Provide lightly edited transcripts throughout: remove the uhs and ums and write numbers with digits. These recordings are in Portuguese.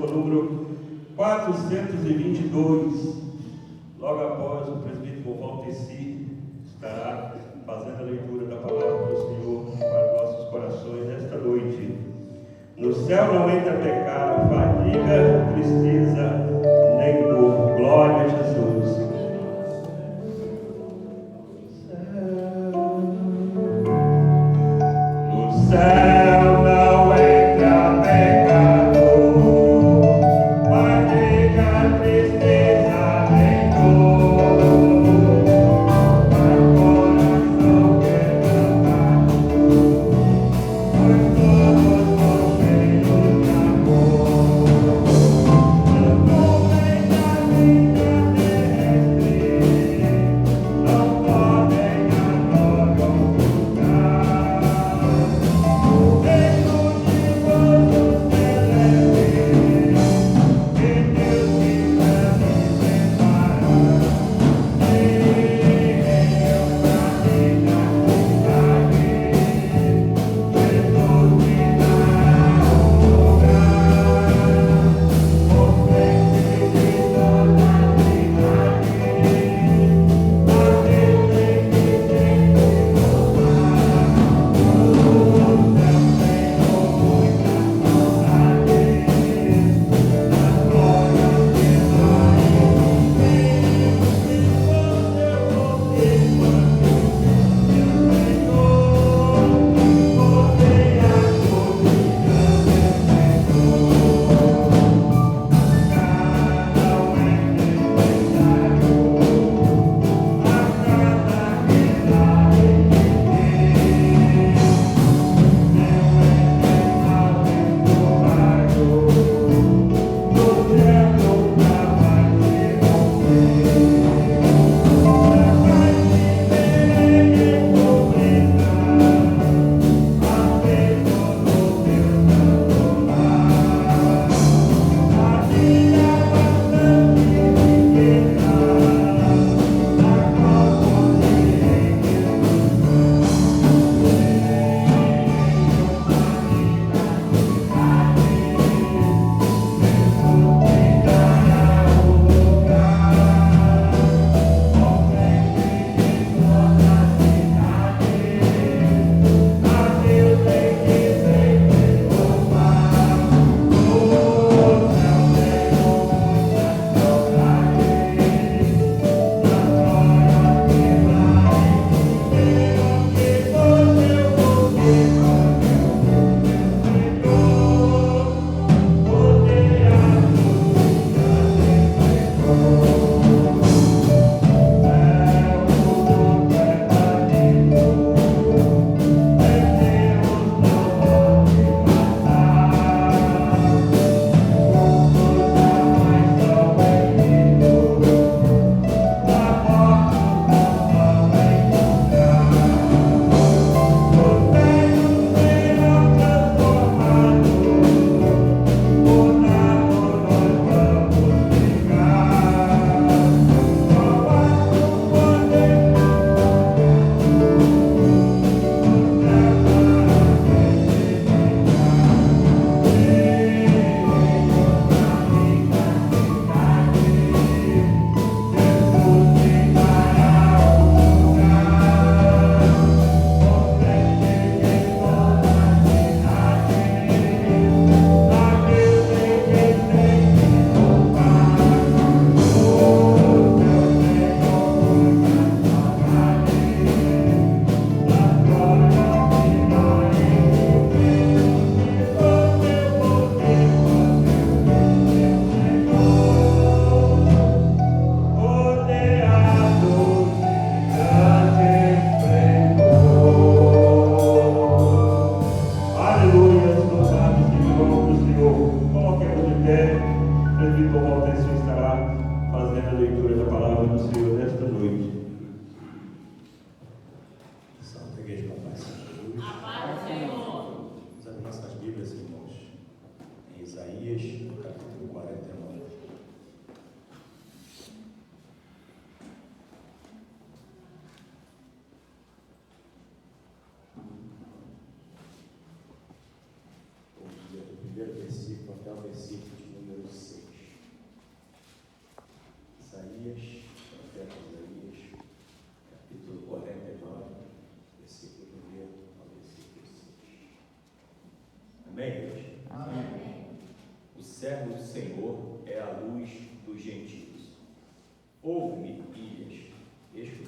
com o número 422. Logo após o presbítero Valteci estará fazendo a leitura da palavra do Senhor para nossos corações nesta noite. No céu não entra pecado, fadiga, tristeza, nem dor. Glória a Jesus. No céu não entra pecado, fadiga, tristeza, nem dor. Meu coração quebrantado, pois todos são cheios de amor. No momento da vida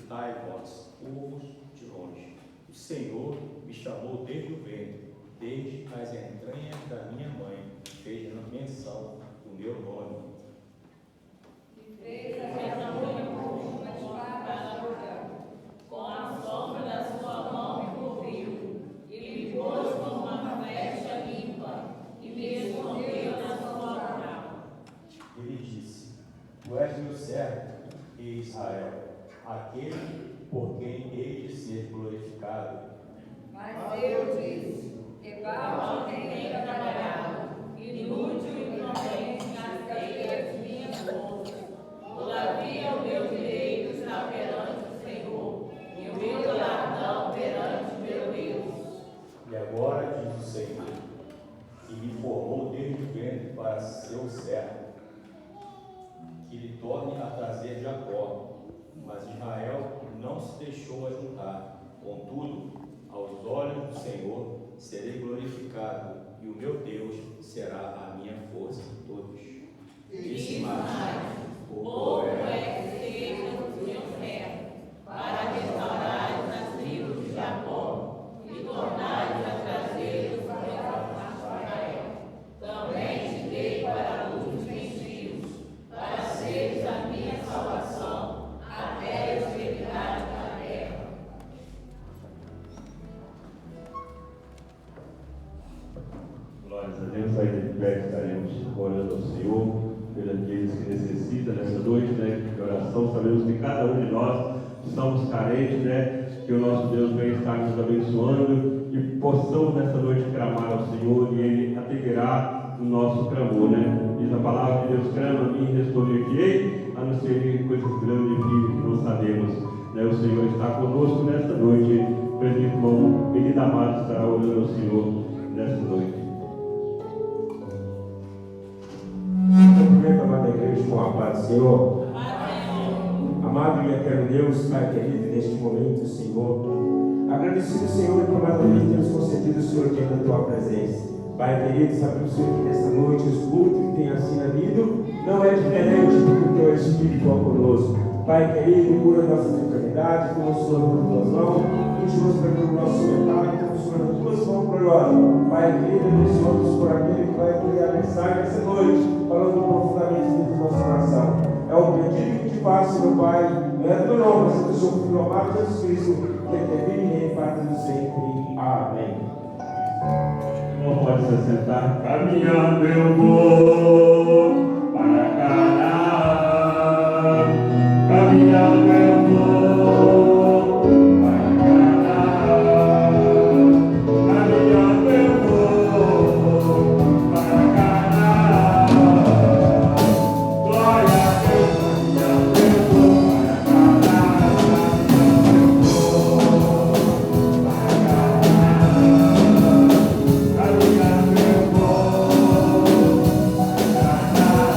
escutai, vós, povos de longe. O Senhor me chamou desde o ventre, desde as entranhas da minha mãe, fez menção do meu nome. Fez a minha mãe para Jordão, com a sombra da sua mão me cobriu, e me pôs como uma flecha limpa, e me escondeu na sua mão. Ele disse: Tu és meu servo, Israel, aquele por quem hei de ser glorificado. Mas eu disse: Ebal tem trabalhado, inútil e inocente gastei as minhas forças. Todavia o meu direito está perante o Senhor, e o meu galardão perante o meu Deus. E agora diz o Senhor, que me formou desde o ventre para seu servo, que lhe torne a trazer Jacó. Mas Israel não se deixou ajuntar. Contudo, aos olhos do Senhor serei glorificado, e o meu Deus será a minha força. Todos. Disse mais: bom é que seja o meu servo, para restaurar as tribos de Jacó, e tornar a trazer os meus Israel. Também te dei para a luz dos gentios, para seres a minha salvação, até a extremidade da terra. Glórias a Deus, ainda de pé estaremos orando ao Senhor, pelos aqueles que necessitam nessa noite, de oração. Sabemos que cada um de nós somos carentes, que o nosso Deus vem estar nos abençoando e possamos nessa noite clamar ao Senhor e Ele atenderá o nosso clamor, Diz a palavra de Deus: clama a mim e responder-te-ei, a não ser coisas grandes e firmes que não sabemos. O Senhor está conosco nesta noite. O presbítero irmão Benito Amado estará orando ao Senhor nesta noite. Cumprimento a amada igreja com a paz do Senhor. Amado e eterno Deus, Pai querido, neste momento, Senhor, agradecido, Senhor, por mais uma vez termos concedido, Senhor, diante da Tua presença. Pai querido, sabemos, Senhor, que nesta noite os cultos que tem assim havido não é diferente do que o Teu Espírito é conosco. Pai querido, cura nossas enfermidades, como o Senhor nas Tuas mãos, continua pelo nosso pecado, como o Senhor nas Tuas mãos gloriosas. Pai querido, abençoa-nos por aquele que vai cuidar a mensagem essa noite, falando profundamente dentro do nosso coração. É o pedido que te faço, meu Pai, não é do meu nome, mas é do seu Filho amado Jesus Cristo, que intervine em paz do sempre. Amém. Irmão, pode se assentar. Caminhando eu vou para Canaã. Caminhando eu vou para Canaã. Caminhando eu vou para Canaã. Glória a Deus, caminhando eu vou para Canaã. Caminhando eu vou para Canaã.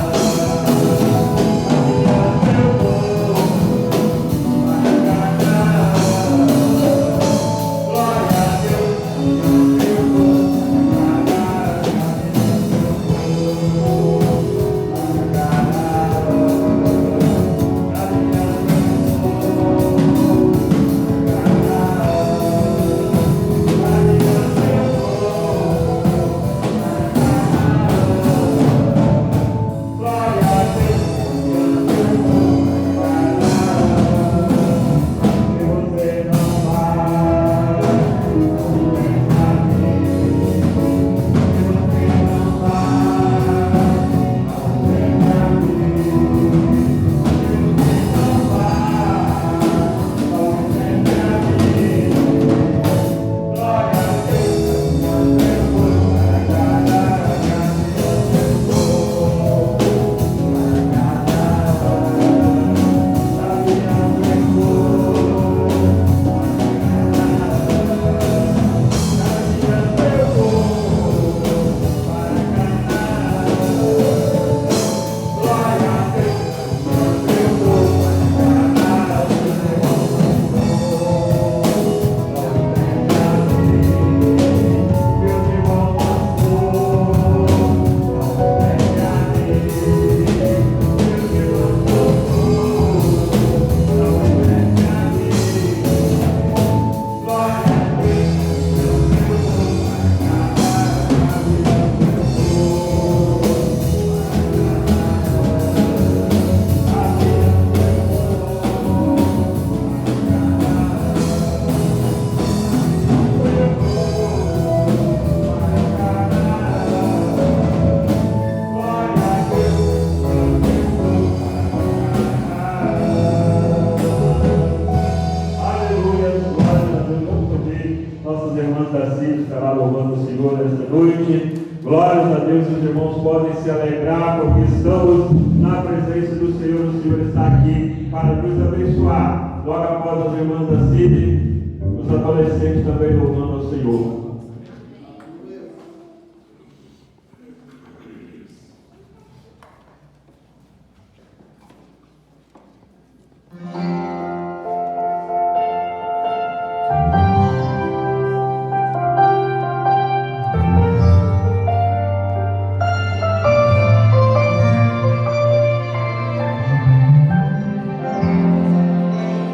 estará louvando o Senhor nesta noite. Glórias a Deus, os irmãos podem se alegrar, porque estamos na presença do Senhor. O Senhor está aqui para nos abençoar. Logo após as irmãs da CID, os adolescentes também louvando ao Senhor.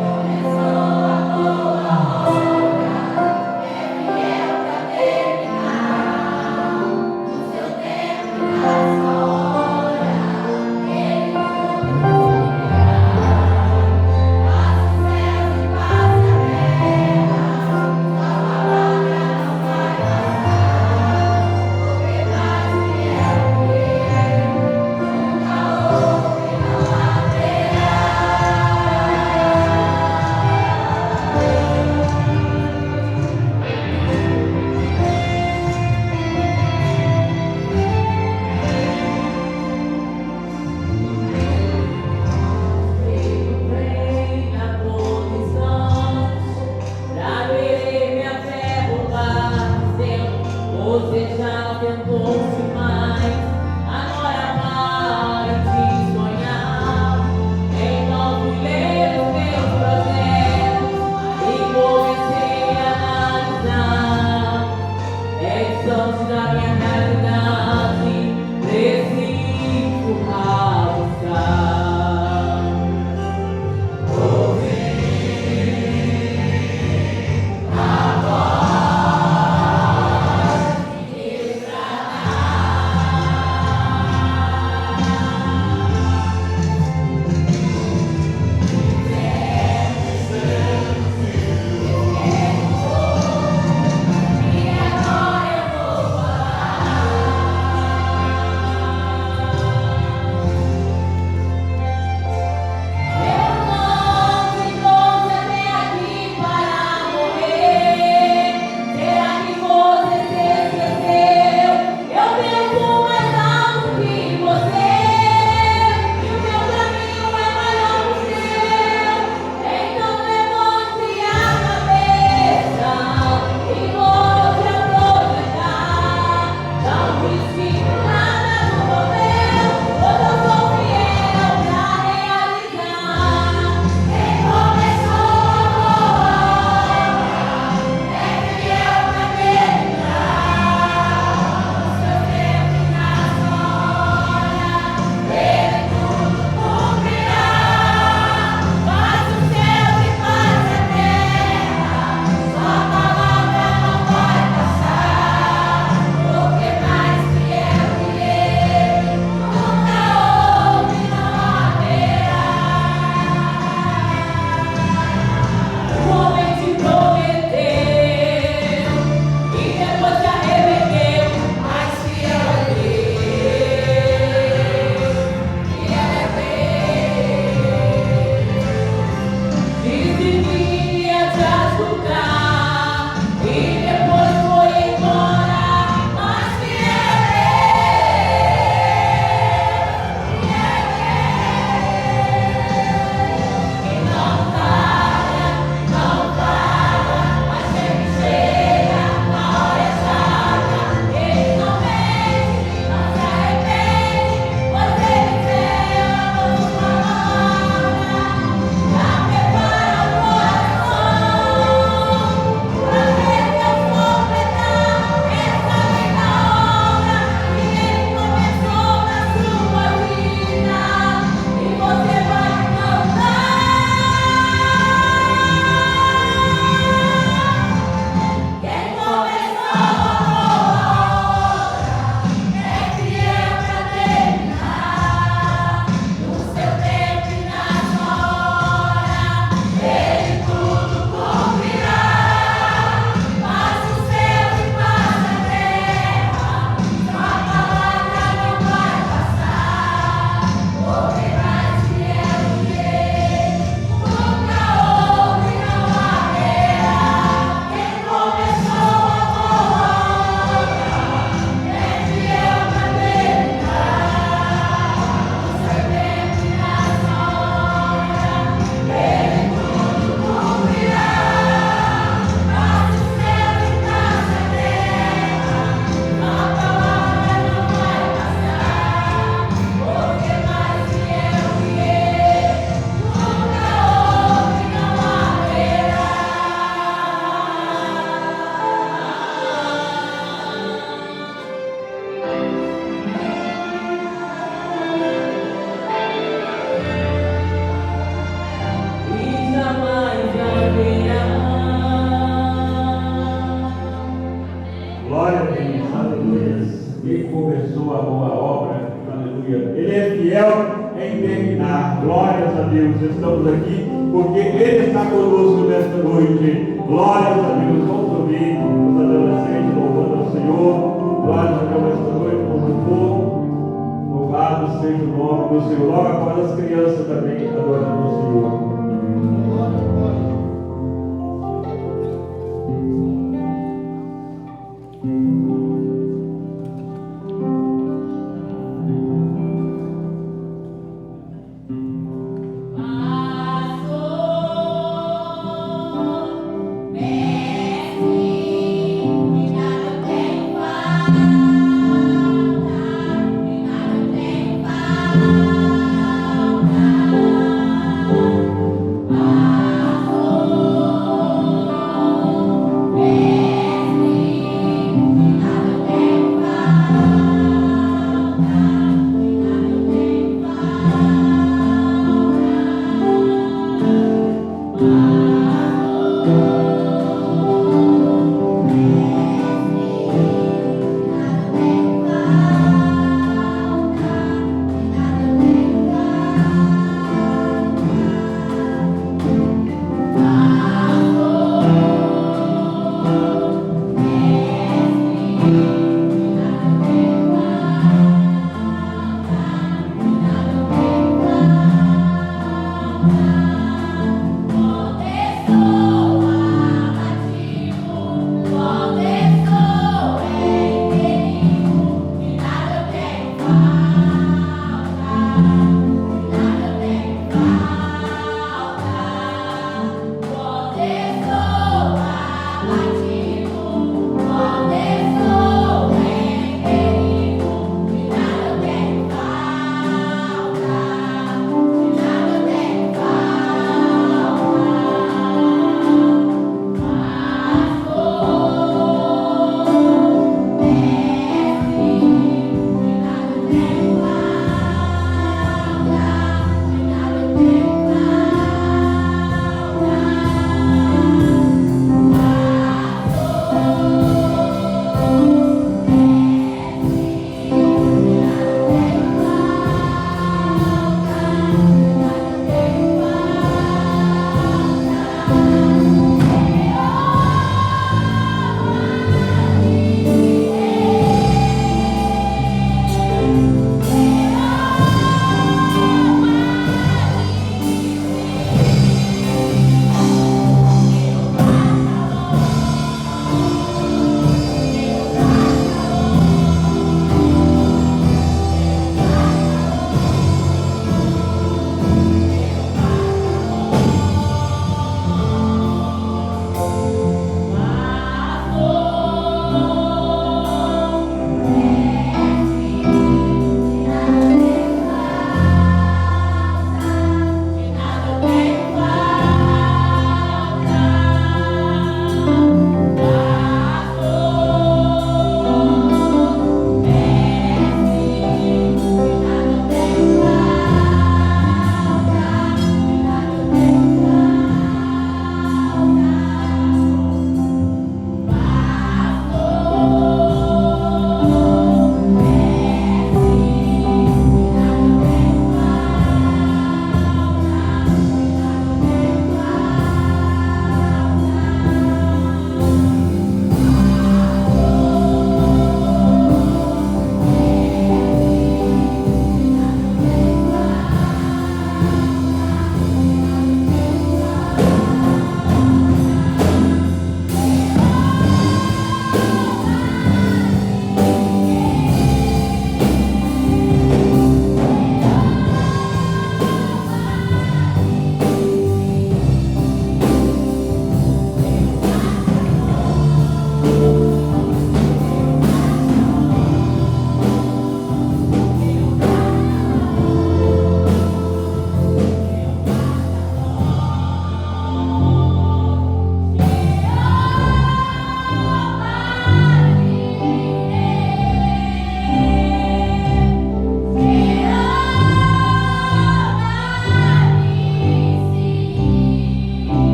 Começou a boa obra, é fiel nós estamos aqui porque Ele está conosco nesta noite. Glórias a Deus. Vamos ouvir os adolescentes louvando ao Senhor. Glórias a Deus nesta noite com louvor. Louvado seja o nome do Senhor. Logo após as crianças também adorando o Senhor. Abençoa.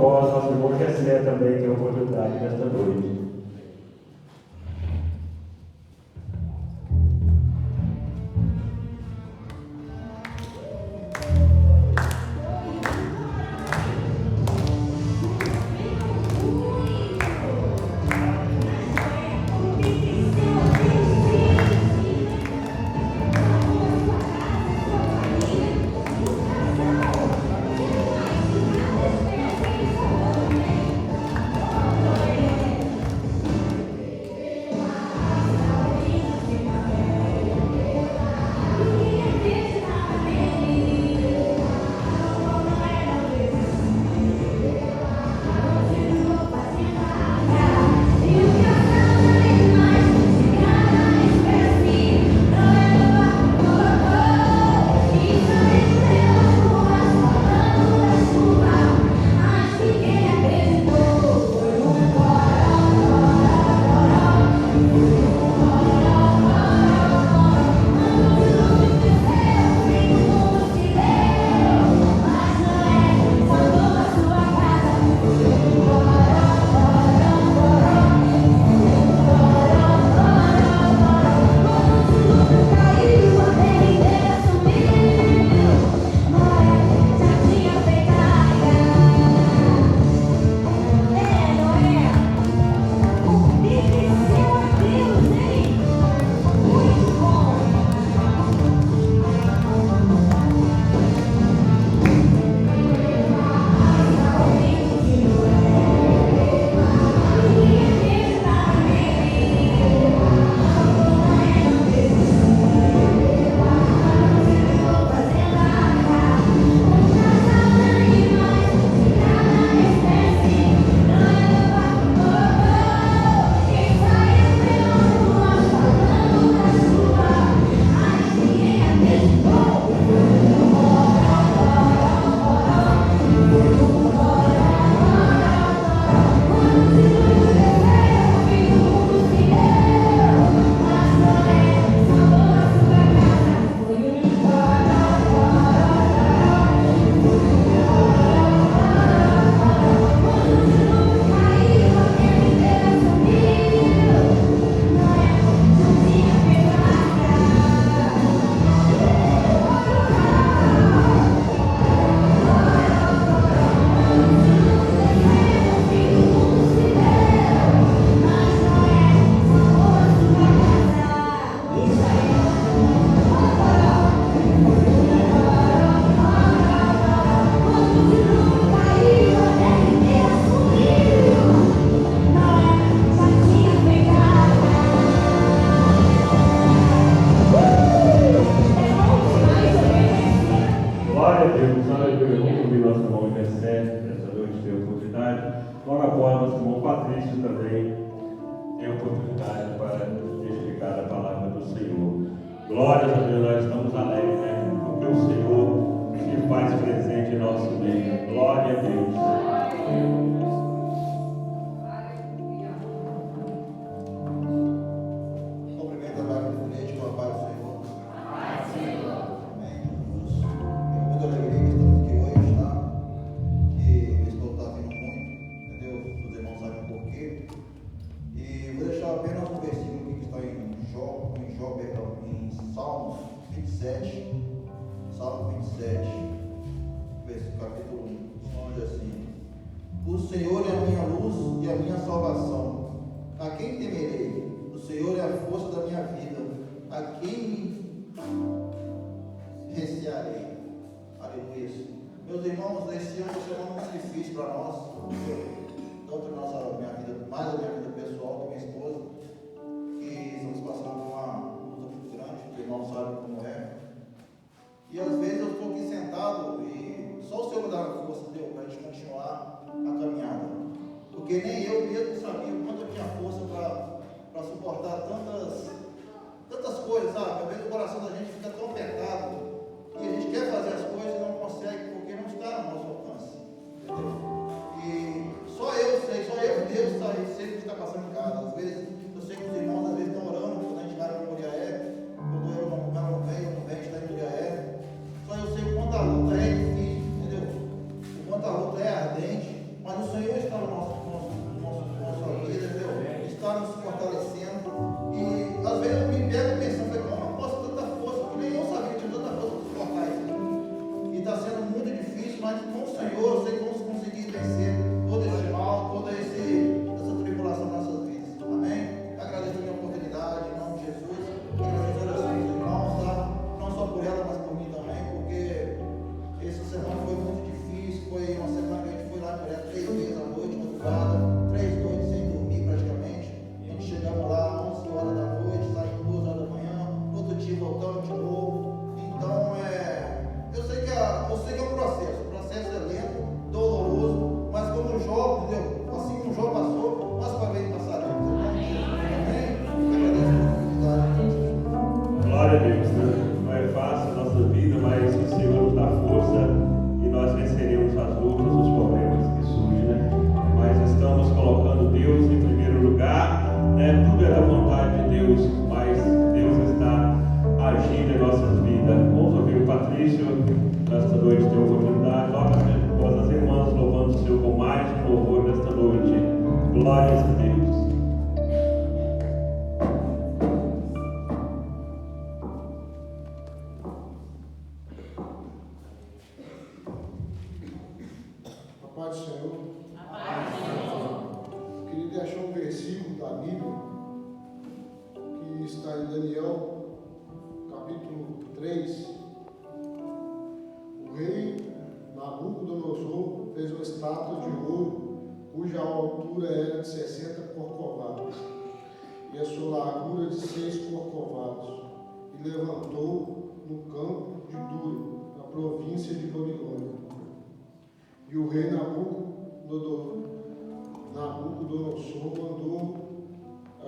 após, nosso irmão Jessé também tem a oportunidade nesta noite. Porque nem eu mesmo sabia o quanto eu tinha força para suportar tantas coisas, sabe? Às vezes o coração da gente fica tão apertado e a gente quer fazer as coisas e não consegue porque não está no nosso alcance. Entendeu? E só eu sei, só eu e Deus sei o que está passando em casa. Às vezes está na nossa vida, entendeu? Está nos fortalecendo. E às vezes eu me pego pensando, como eu posso ter tanta força? Porque nem eu sabia que tinha tanta força para suportar isso. E está sendo muito difícil, mas com o Senhor eu sei que vamos conseguir vencer todo esse mal, toda essa tribulação nas nossas vidas. Amém? Agradeço a minha oportunidade, em nome de Jesus. Agradeço a oração dos irmãos, tá? Não só por ela, mas por mim também, porque essa semana foi muito difícil. Foi uma semana que a gente foi lá por ela 3 vezes à noite, madrugada, 3 noites sem dormir praticamente. A gente chegamos lá 11 horas da noite, saímos 2 horas da manhã, no outro dia voltamos de novo. Então, eu sei que é um processo. O processo é lento, doloroso, mas como o Jó, entendeu? Assim como o Jó passou, nós também passaremos. Amém? Agradeço a oportunidade. Glória a Deus, né? Não é fácil a nossa vida, mas o Senhor nos dá força e nós venceremos as lutas, os problemas que surgem, né? Mas estamos colocando Deus em primeiro lugar, né? Tudo é da vontade de Deus, mas Deus está agindo em nossas vidas. Vamos ouvir o Patrício nesta noite, ter oportunidade. Nós, as irmãs, louvando o Senhor com mais um louvor nesta noite. Glórias a Deus. A paz do Senhor. Eu queria deixar um versículo da Bíblia que está em Daniel, capítulo 3. O rei Nabucodonosor fez uma estátua de ouro cuja altura era de 60 corcovados e a sua largura de 6 corcovados, e levantou no campo de Duro, na província de Babilônia. E o rei Nabucodonosor mandou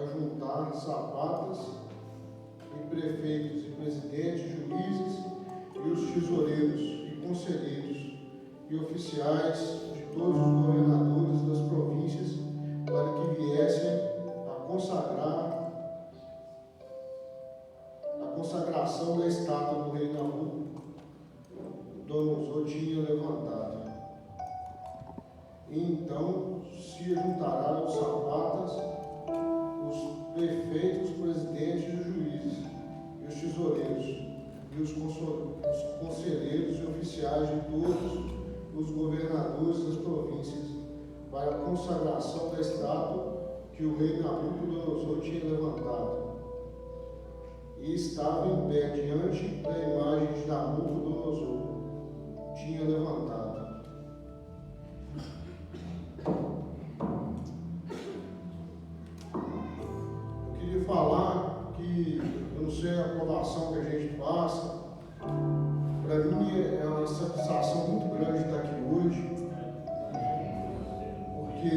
ajuntar sapatas e prefeitos e presidentes, juízes e os tesoureiros e conselheiros e oficiais de todos os governadores das províncias para que viessem a consagração da estátua do rei Nabucodonosor tinha levantado. E então se juntará os sapatas, os prefeitos, os presidentes e os juízes, e os tesoureiros, e os conselheiros e oficiais de todos os governadores das províncias, para a consagração da estátua que o rei Nabucodonosor tinha levantado. E estava em pé diante da imagem de Nabucodonosor, tinha levantado. Eu queria falar que eu não sei a aprovação que a gente passa. Para mim é uma satisfação muito grande estar aqui hoje, porque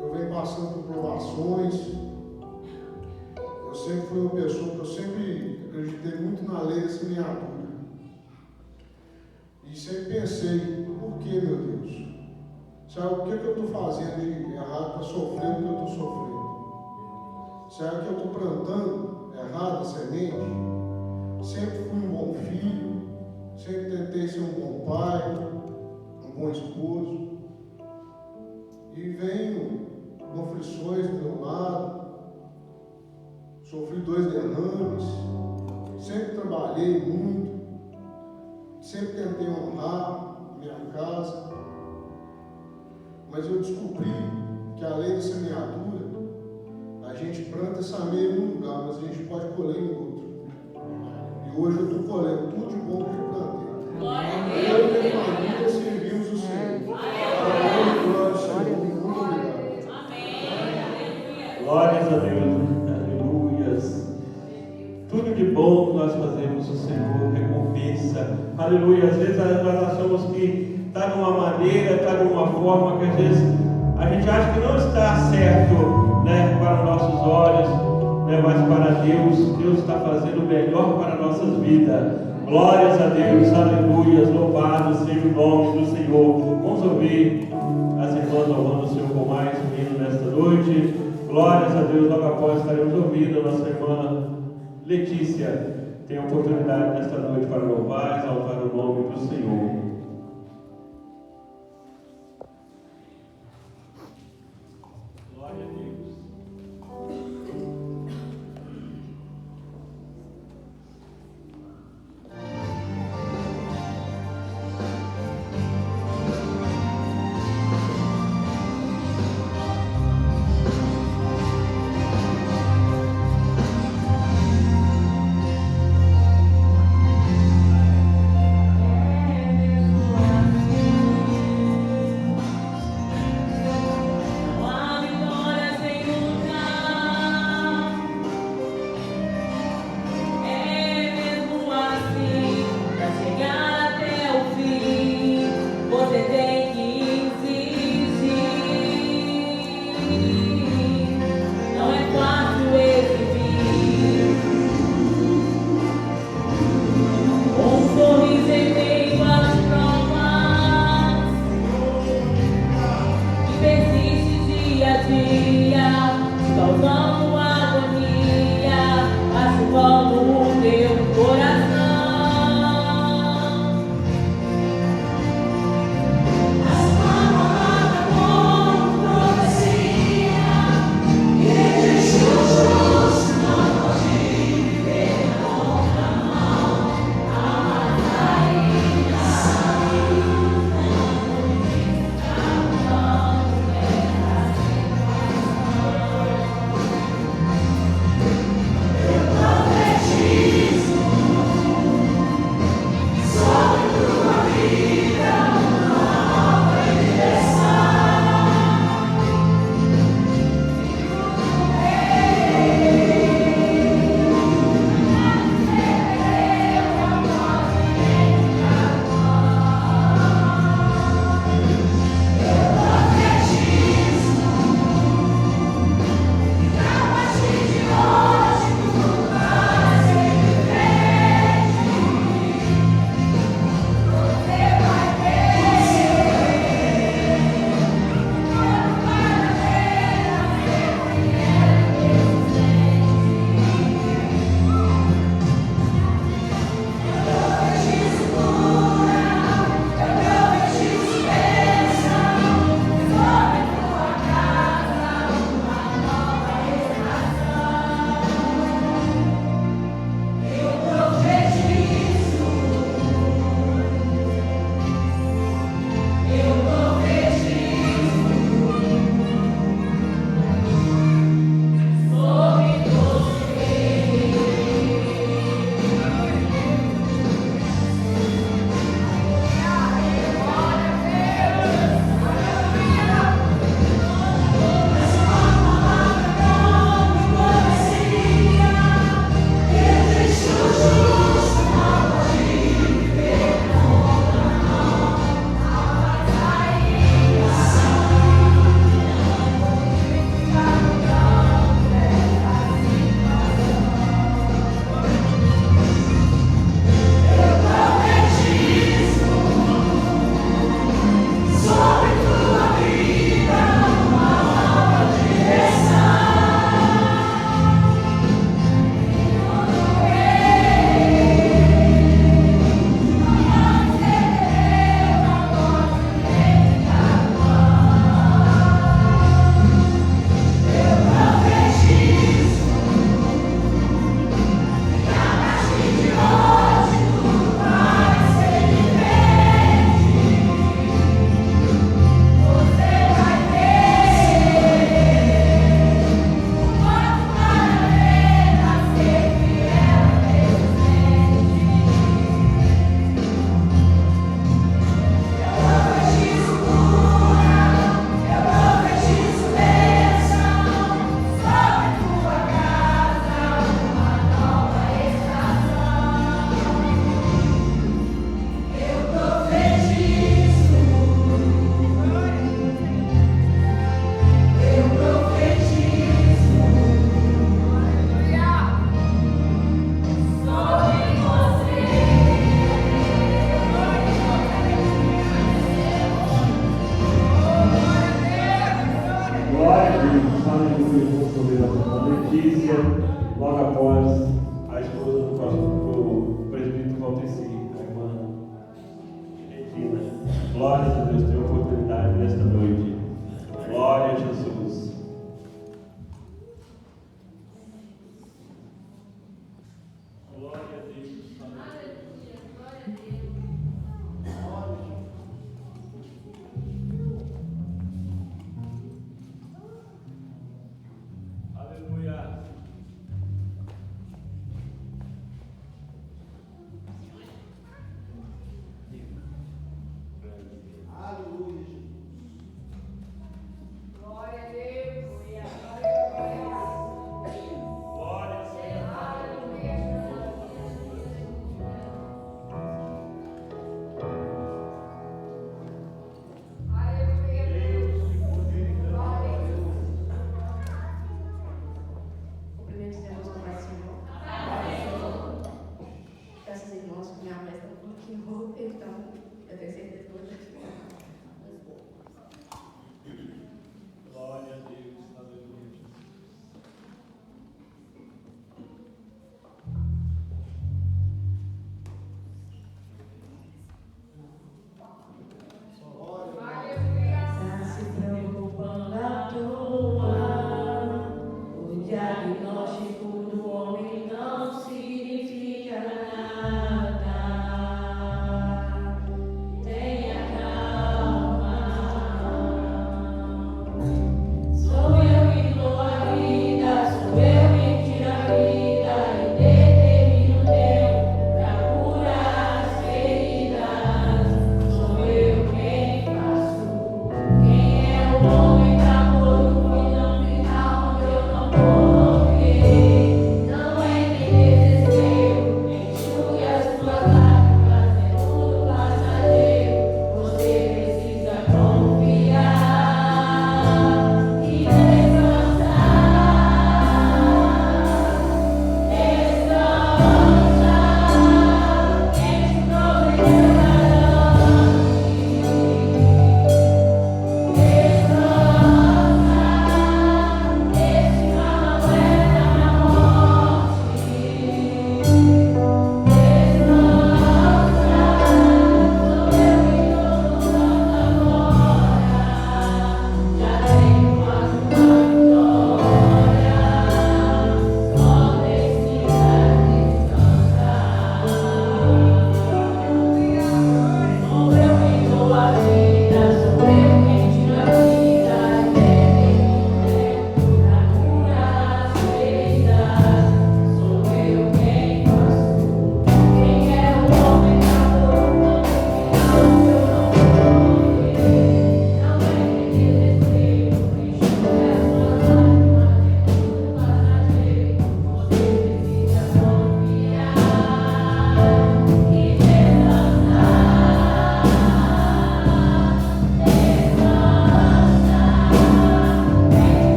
eu venho passando por provações. Eu sempre fui uma pessoa que eu sempre acreditei muito na lei da semeadura. E sempre pensei, por que, meu Deus? Sabe o que eu estou fazendo de errado para sofrer o que eu estou sofrendo? Será que eu estou plantando errado a semente? Sempre fui um bom filho, sempre tentei ser um bom pai, um bom esposo. E venho com aflições do meu lado, sofri 2 derrames, sempre trabalhei muito, sempre tentei honrar minha casa, mas eu descobri que a lei da semeadura, a gente planta essa semeia em um lugar, mas a gente pode colher em outro. E hoje eu estou colhendo tudo de bom que eu plantei. Glória a Deus. Eu e minha família servimos o Senhor. Glória ao Senhor. Muito obrigado. Amém. Glórias a Deus, aleluias. Tudo de bom que nós fazemos, o Senhor recompensa, aleluia. Às vezes nós achamos que está de uma maneira, está de uma forma que às vezes a gente acha que não está certo, né, para os nossos olhos, né, mas para Deus, Deus está fazendo o melhor para nossas vidas. Glórias a Deus, aleluias, louvado seja o nome do Senhor. Vamos ouvir as irmãs louvando o Senhor com mais um hino nesta noite. Glórias a Deus, logo após estaremos ouvindo a nossa irmã Letícia. Tem a oportunidade nesta noite para louvar e exaltar o nome do Senhor. aleluia, vamos ouvir a Letícia, logo após a esposa do presbítero Valdeci, a irmã Regina. Glória a Deus, tem oportunidade nesta noite. Glória a Jesus. Glória a Deus. Aleluia, glória a Deus. Aleluia.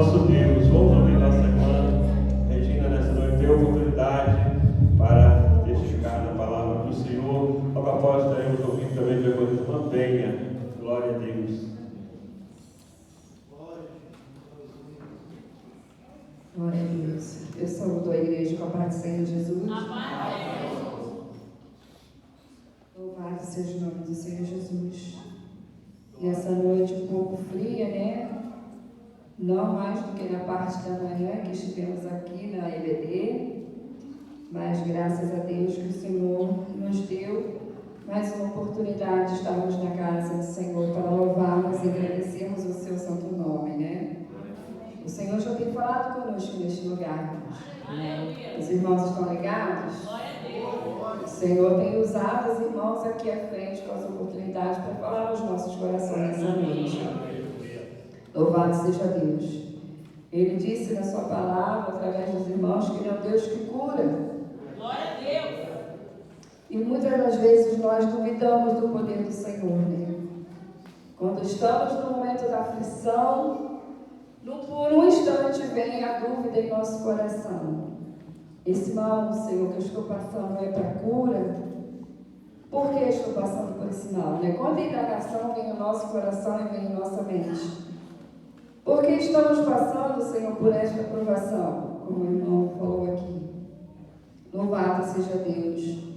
nosso Deus. Vamos ouvir nossa irmã Regina nessa noite, ter oportunidade para testificar na palavra do Senhor. Logo após estaremos ouvindo também de coisa irmã Penha. Glória a Deus. Glória a Deus. Eu saúdo a igreja com a paz do Senhor Jesus. Louvado seja o nome do Senhor Jesus. E essa noite um pouco fria, né? Não mais do que na parte da manhã que estivemos aqui na EBD, mas graças a Deus que o Senhor nos deu mais uma oportunidade de estarmos na casa do Senhor para louvarmos e agradecermos o seu santo nome, né? O Senhor já tem falado conosco neste lugar. Os irmãos estão ligados? O Senhor tem usado os irmãos aqui à frente com as oportunidades para falar aos nossos corações nessa noite. Louvado seja Deus. Ele disse na sua palavra, através dos irmãos, que Ele é um Deus que cura. Glória a Deus. E muitas das vezes nós duvidamos do poder do Senhor, né? Quando estamos no momento da aflição, por um instante vem a dúvida em nosso coração. Esse mal, Senhor, que eu estou passando é para cura? Por que estou passando por esse mal? Né? Quando a indagação vem no nosso coração e vem em nossa mente. Por que estamos passando, Senhor, por esta provação? Como o irmão falou aqui. Louvado seja Deus.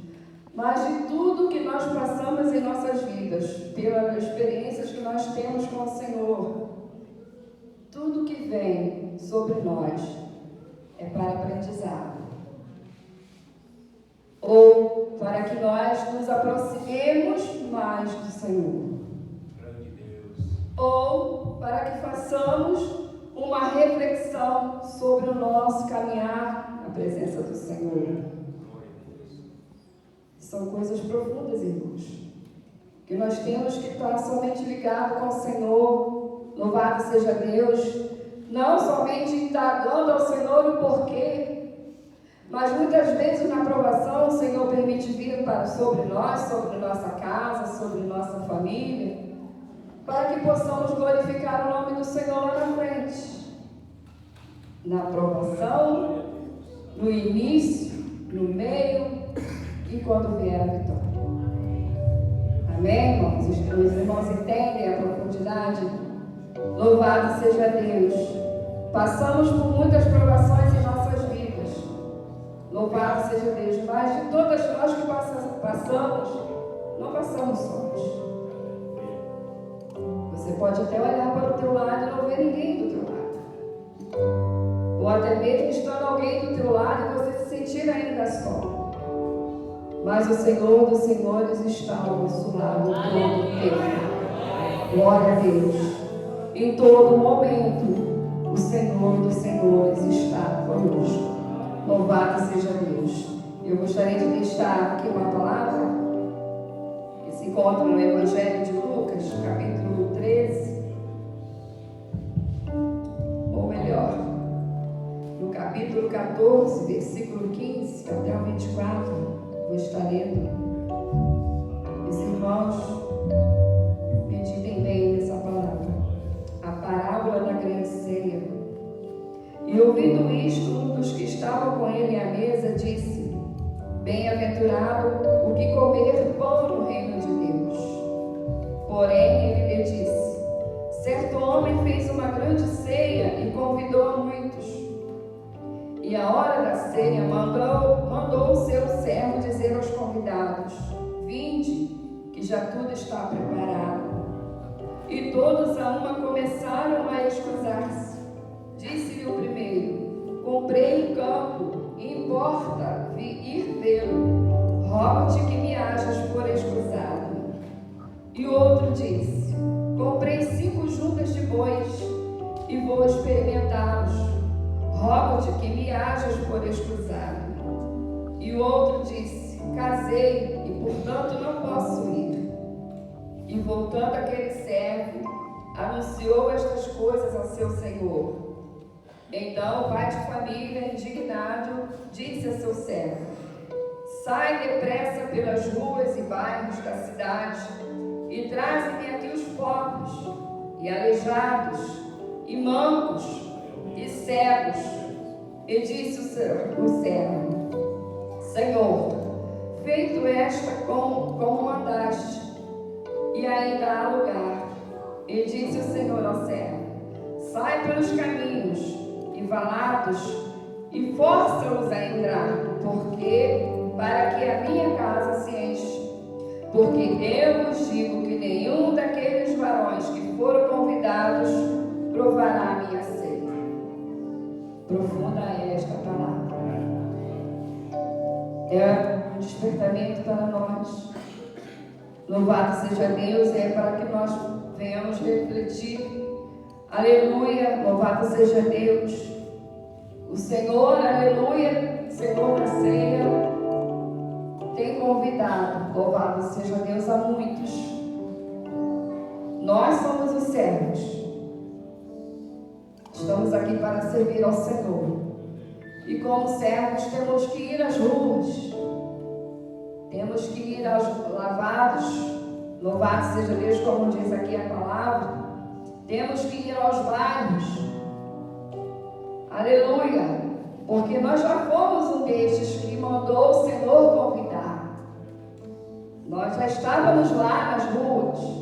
Mas de tudo que nós passamos em nossas vidas, pelas experiências que nós temos com o Senhor, tudo que vem sobre nós é para aprendizado. Ou para que nós nos aproximemos mais do Senhor. Ou para que façamos uma reflexão sobre o nosso caminhar na presença do Senhor. São coisas profundas, irmãos, que nós temos que estar somente ligados com o Senhor. Louvado seja Deus, não somente indagando ao Senhor o porquê, mas muitas vezes na provação o Senhor permite vir sobre nós, sobre nossa casa, sobre nossa família, para que possamos glorificar o nome do Senhor lá na frente. Na provação, no início, no meio e quando vier a vitória. Amém, irmãos? Os irmãos entendem a profundidade? Louvado seja Deus. Passamos por muitas provações em nossas vidas. Louvado seja Deus. Mas de todas nós que passamos, não passamos sós. Você pode até olhar para o teu lado e não ver ninguém do teu lado. Ou até mesmo estando alguém do teu lado e você se sentir ainda só. Mas o Senhor dos Senhores está ao nosso lado todo o tempo. Glória a Deus. Em todo momento, o Senhor dos Senhores está conosco. Louvado seja Deus. Eu gostaria de deixar aqui uma palavra que se encontra no Evangelho de Lucas, capítulo 13. Ou melhor, no capítulo 14, versículo 15 até o 24. Vou estar lendo. Os irmãos, meditem bem nessa palavra. A parábola da grande ceia. E ouvindo isto, um dos que estavam com ele à mesa disse: Bem-aventurado o que comer pão no reino de Deus. Porém, ele lhe disse: Certo homem fez uma grande ceia e convidou a muitos. E à hora da ceia mandou o seu servo dizer aos convidados: Vinde, que já tudo está preparado. E todos a uma começaram a escusar-se. Disse-lhe o primeiro: Comprei um campo, e importa ir vê-lo. Rogo-te que me hajas por escusado. E o outro disse: Comprei 5 juntas de bois, e vou experimentá-los. Rogo-te que me hajas por escusado. E o outro disse: Casei, e portanto não posso ir. E voltando aquele servo, anunciou estas coisas ao seu senhor. Então o pai de família, indignado, disse a seu servo: Sai depressa pelas ruas e bairros da cidade, e traze-me aqui os pobres, e aleijados, e mancos, cegos. E disse o servo: Senhor, feito esta como mandaste, e ainda há lugar. E disse o Senhor ao servo: sai pelos caminhos e valados e força-os a entrar, para que a minha casa se enche. Porque eu vos digo que nenhum daqueles varões que foram convidados provará a minha ceia. Profunda é esta palavra. É um despertamento para nós. Louvado seja Deus, é para que nós venhamos refletir. Aleluia, louvado seja Deus. O Senhor, aleluia, Senhor da ceia, tem convidado, louvado seja Deus, a muitos. Nós somos os servos. Estamos aqui para servir ao Senhor. E como servos temos que ir às ruas. Temos que ir aos lavados. Louvado seja Deus, como diz aqui a palavra. Temos que ir aos bairros. Aleluia. Porque nós já fomos um destes que mandou o Senhor convidar. Nós já estávamos lá nas ruas.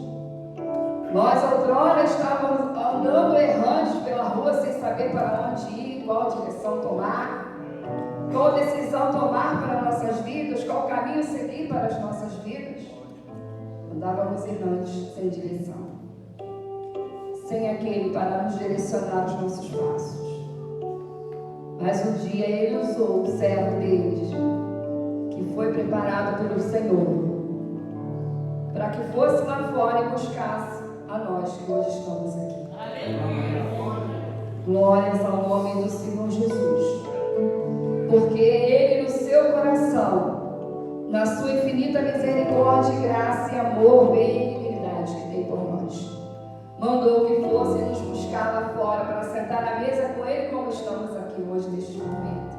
Nós outrora estávamos andando errantes pela rua sem saber para onde ir, qual direção tomar, qual decisão tomar para nossas vidas, qual caminho seguir para as nossas vidas. Andávamos errantes sem direção, sem aquele para nos direcionar os nossos passos. Mas um dia ele usou o servo deles, que foi preparado pelo Senhor, para que fosse lá fora e buscasse a nós que hoje estamos aqui. Glórias ao nome do Senhor Jesus. Porque ele no seu coração, na sua infinita misericórdia, graça e amor, benignidade que tem por nós, mandou que fosse nos buscar lá fora para sentar à mesa com ele, como estamos aqui hoje neste momento.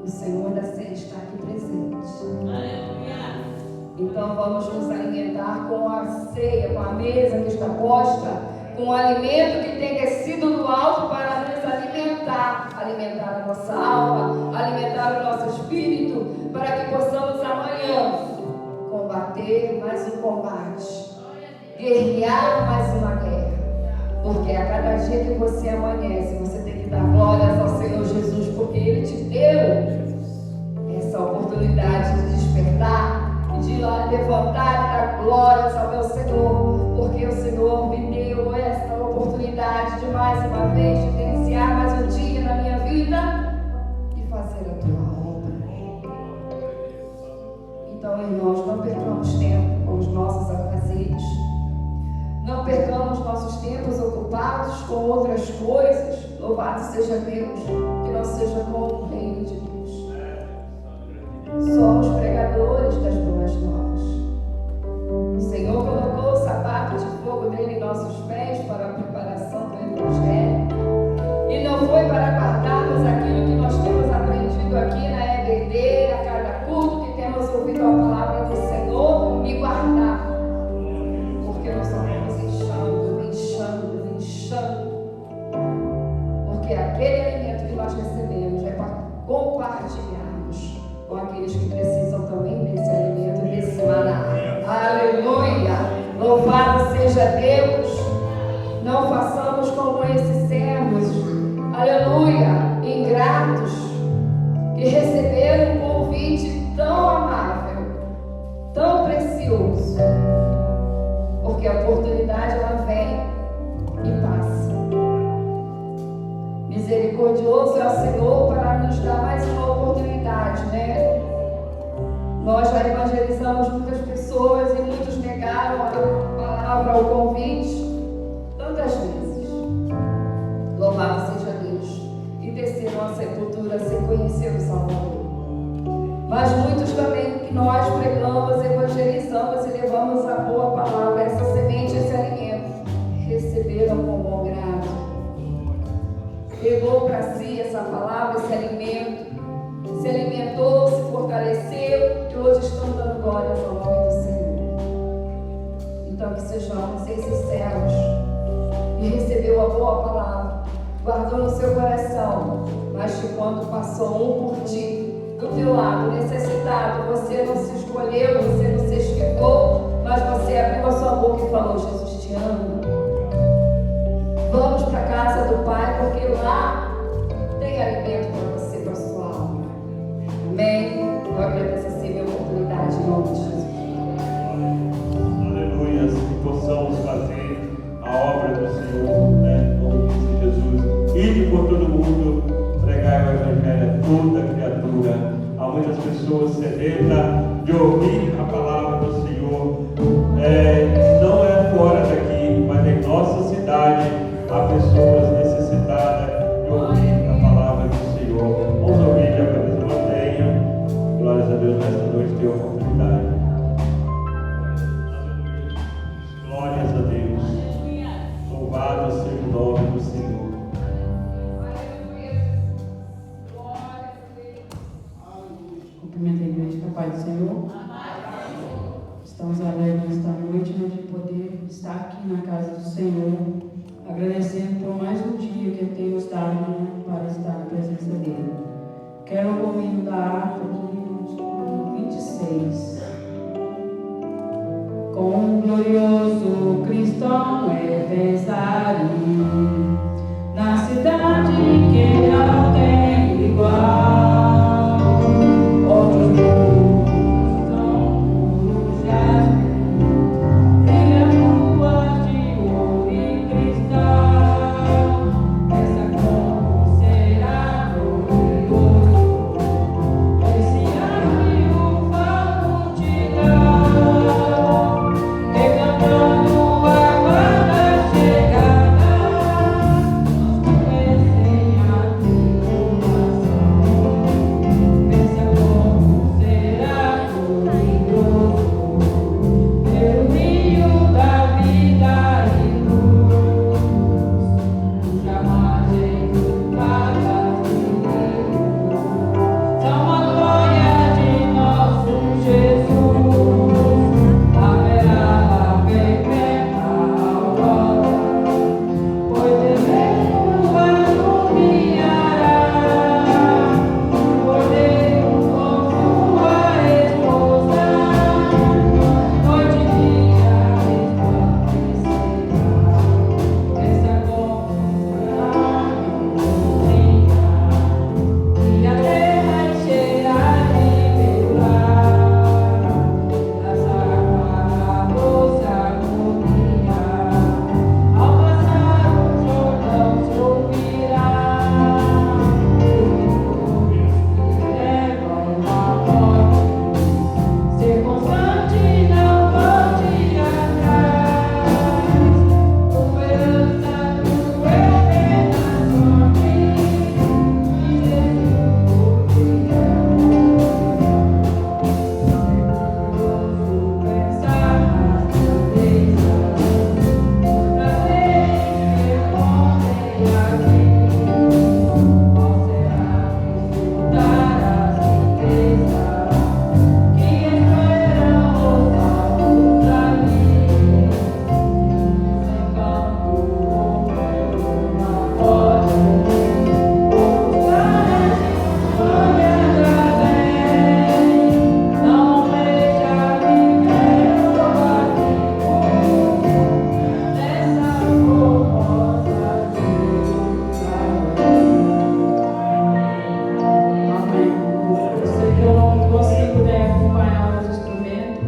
O Senhor da ceia está aqui presente. Aleluia. Então vamos nos alimentar com a ceia, com a mesa que está posta, com o alimento que tem descido do alto para nos alimentar a nossa alma, alimentar o nosso espírito, para que possamos amanhã combater mais um combate, guerrear mais uma guerra. Porque a cada dia que você amanhece, você tem que dar glórias ao Senhor Jesus, porque Ele te deu essa oportunidade de despertar, de levantar e dar glórias ao meu Senhor, porque o Senhor me deu essa oportunidade de mais uma vez vivenciar mais um dia na minha vida e fazer a tua obra. Então, irmãos, não percamos tempo com os nossos afazeres, não percamos nossos tempos ocupados com outras coisas. Louvado seja Deus, que não seja como o reino de Deus. Somos pregadores das boas novas. O Senhor colocou o sapato de fogo dele em nossos pés para a preparação do Evangelho. E não foi para guardarmos aquilo que nós temos aprendido aqui na EBD, a cada culto que temos ouvido a palavra do Senhor e guardar. Porque nós só vamos inchando. Porque aquele alimento que nós recebemos é para compartilharmos com aqueles que precisam também desse alimento, desse maná. Aleluia! Louvado seja Deus! Não façamos como esses servos, aleluia, ingratos, que receberam um convite tão amável, tão precioso, porque a oportunidade ela vem e passa. Misericordioso é o Senhor para nos dar mais uma oportunidade, né? Nós já evangelizamos muitas pessoas e muitos negaram a palavra, o convite, tantas vezes. Louvado seja Deus. E desceram a sepultura sem conhecer o Salvador. Mas muitos também que nós pregamos, evangelizamos e levamos a boa palavra, essa semente, esse alimento, receberam com bom grado. Pegou para si essa palavra, esse alimento, se alimentou, se fortaleceu e hoje estão dando glórias ao nome do Senhor. Então que sejamos esses servos que recebeu a boa palavra, guardou no seu coração, mas que quando passou um por ti, do teu lado, necessitado, você não se escolheu, você não se esquivou, mas você abriu a sua boca e falou: Jesus te ama. Vamos para a casa do Pai, porque lá tem alimento para você, para a sua alma. Amém? Eu agradeço a minha oportunidade em nome de Jesus. Aleluia, que possamos fazer a obra do Senhor, né? Como disse Jesus, ide por todo mundo, pregar o Evangelho a toda criatura. Há muitas pessoas sedentas de ouvir a palavra do Senhor. Não é fora daqui, mas em nossa cidade há pessoas necessitadas de ouvir a palavra do Senhor. Vamos ouvir que a cabeça mantenha. Glórias a Deus, nesta noite tem oportunidade. Glórias a Deus. Louvado seja o nome do Senhor. Cumprimento a igreja com a paz do Senhor. Estamos alegres nesta noite, né, de poder estar aqui na casa do Senhor, agradecendo por mais um dia que Ele tem nos dado, né, para estar na presença dEle. Quero o hino da harpa aqui no 26. Com glorioso cristão é pensar na cidade que não tem igual. Outros são puros jasmim, brilham ruas de ouro e cristal. Essa como será glorioso, esse abre uma multidão, recantando a banda chegada, nos conhecem a tribulação. Pensa como será glorioso, pelo rio da vida e luz, jamais enlutadas de Deus, são a glória de nosso Jesus. Haverá a perpétua aurora, pois Deus mesmo a iluminará. Cordeiro com sua esposa, noite e dia resplandecerá. Essa confusão e a terra encherá de pelar. Essa doce harmonia, ao passar o Jordão se ouvirá. Levam a morte, ser constante, não volte atrás. Esperança do eterna sorte, e Jesus glorioso pensar nas grandezas, prazeres que respondem aqui. Qual será escutar as riquezas que esperam os salvos ali? Sem campo o mundo não pode ofuscar as glórias da lei. Não deixa viver o vazio nessa formosa Amém. Eu sei que eu não consigo, né, acompanhar os instrumentos,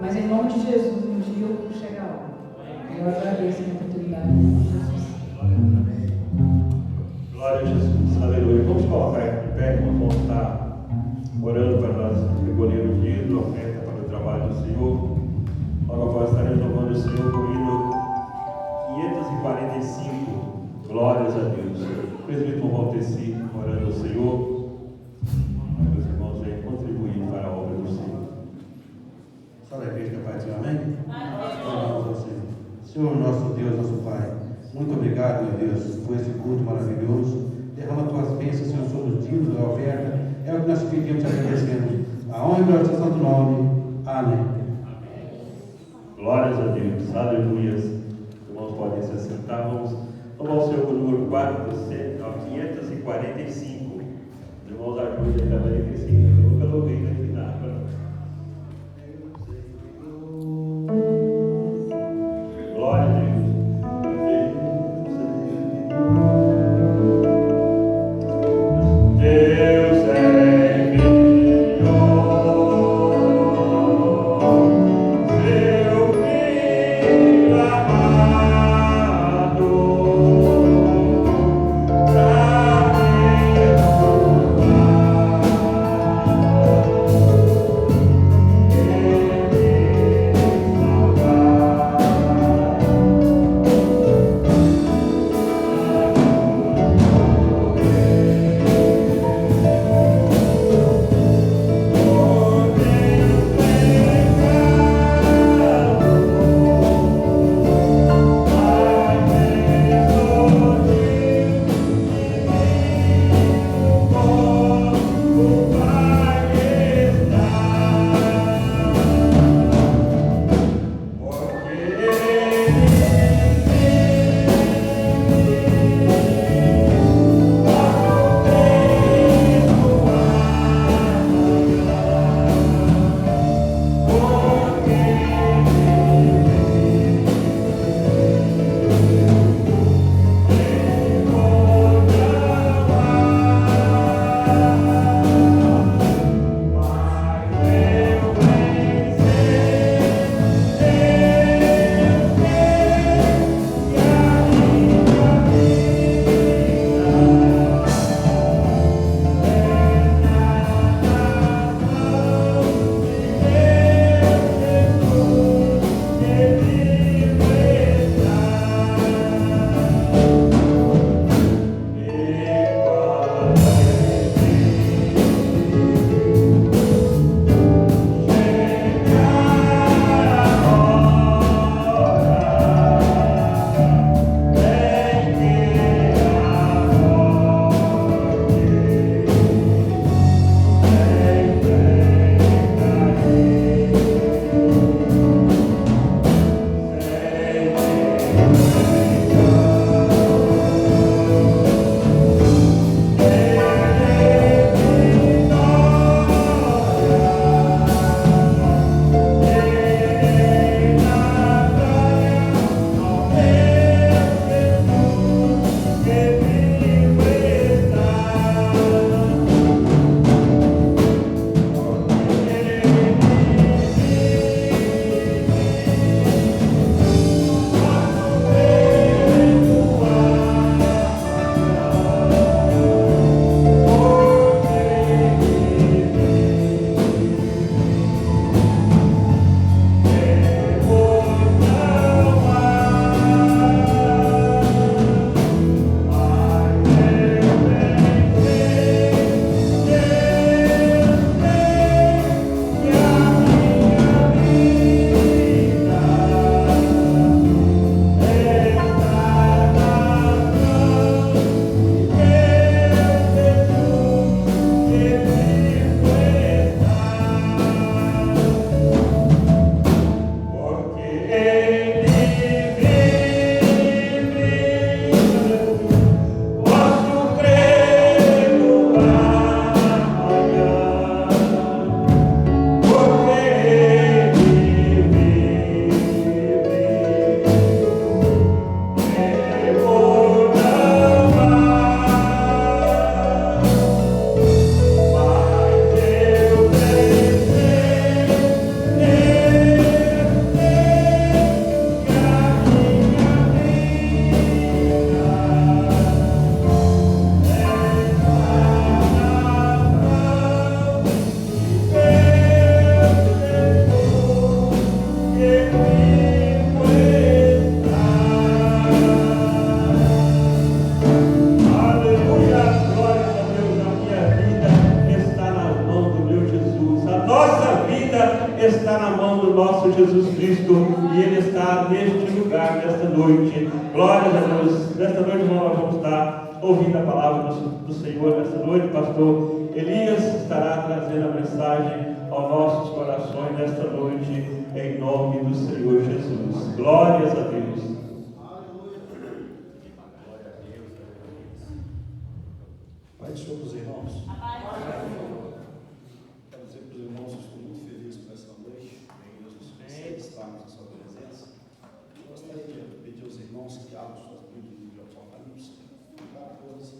mas em nome de Jesus, um dia eu vou chegar lá. Eu agradeço a oportunidade. Em nome de Jesus. Glória a Jesus, aleluia. Vamos colocar de pé, vamos estar orando para nós recolher o dízimo, a oferta para o trabalho do Senhor. Logo após estaremos louvando o Senhor com o hino 545. Glórias a Deus. O presbítero Valteci orando ao Senhor. Meus irmãos venham contribuir para a obra do Senhor. Só da igreja que Pai diz amém? Vamos ao Senhor. Senhor, nosso Deus, nosso Pai, muito obrigado, meu Deus, por esse culto maravilhoso. Derrama tuas bênças, Senhor, sobre os dias da oferta. É o que nós te pedimos e agradecemos. A honra e a glória do santo nome. Amém. Glórias a Deus, aleluia. Os irmãos podem se assentar. Vamos Vamos ao seu número 545. Os irmãos ajudem também, que sim, eu nunca louvei no final. Glória a Deus. Deus é está na mão do nosso Jesus Cristo e Ele está neste lugar, nesta noite. Glórias a Deus. Nesta noite nós vamos estar ouvindo a palavra do Senhor. Nesta noite, pastor Elias estará trazendo a mensagem aos nossos corações nesta noite, em nome do Senhor Jesus. Glórias a Deus. Pai do Senhor para os irmãos. Quero dizer para os irmãos que estou muito feliz por essa noite. Deus nos concede estarmos na sua presença. Gostaria de pedir aos irmãos que abram suas Bíblias no livro de Apocalipse, 14,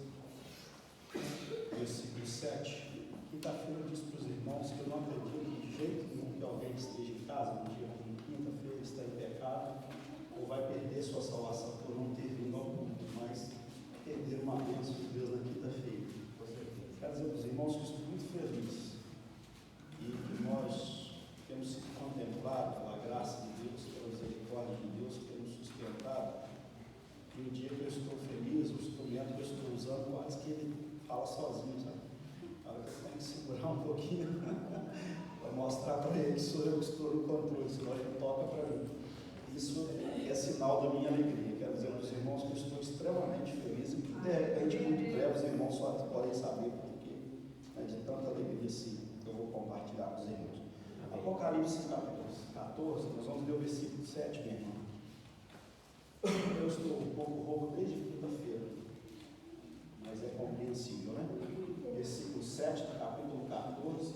versículo 7. Quinta-feira eu disse para os irmãos que eu não acredito de jeito nenhum que alguém esteja em casa no dia de quinta-feira está em pecado ou vai perder sua salvação por não ter vindo ao culto, mas perder uma bênção de Deus na quinta-feira. Quero dizer para os irmãos que estou muito feliz e que nós temos sido contemplados pela graça de Deus, pela misericórdia de Deus, que temos sustentado. E o dia que eu estou feliz, o instrumento que eu estou usando, quase que ele fala sozinho, sabe? Para que eu tenho que segurar um pouquinho para mostrar para ele que sou eu que estou no controle, senão ele toca para mim. Isso é sinal da minha alegria. Quero dizer aos irmãos que eu estou extremamente feliz e que de repente, muito breve, os irmãos só podem saber porquê. Mas de tanta alegria assim, eu vou compartilhar com os irmãos. Apocalipse capítulo 14, nós vamos ler o versículo 7, minha irmã. Eu estou um pouco rouco desde quinta-feira, mas é compreensível, né? Versículo 7 do capítulo 14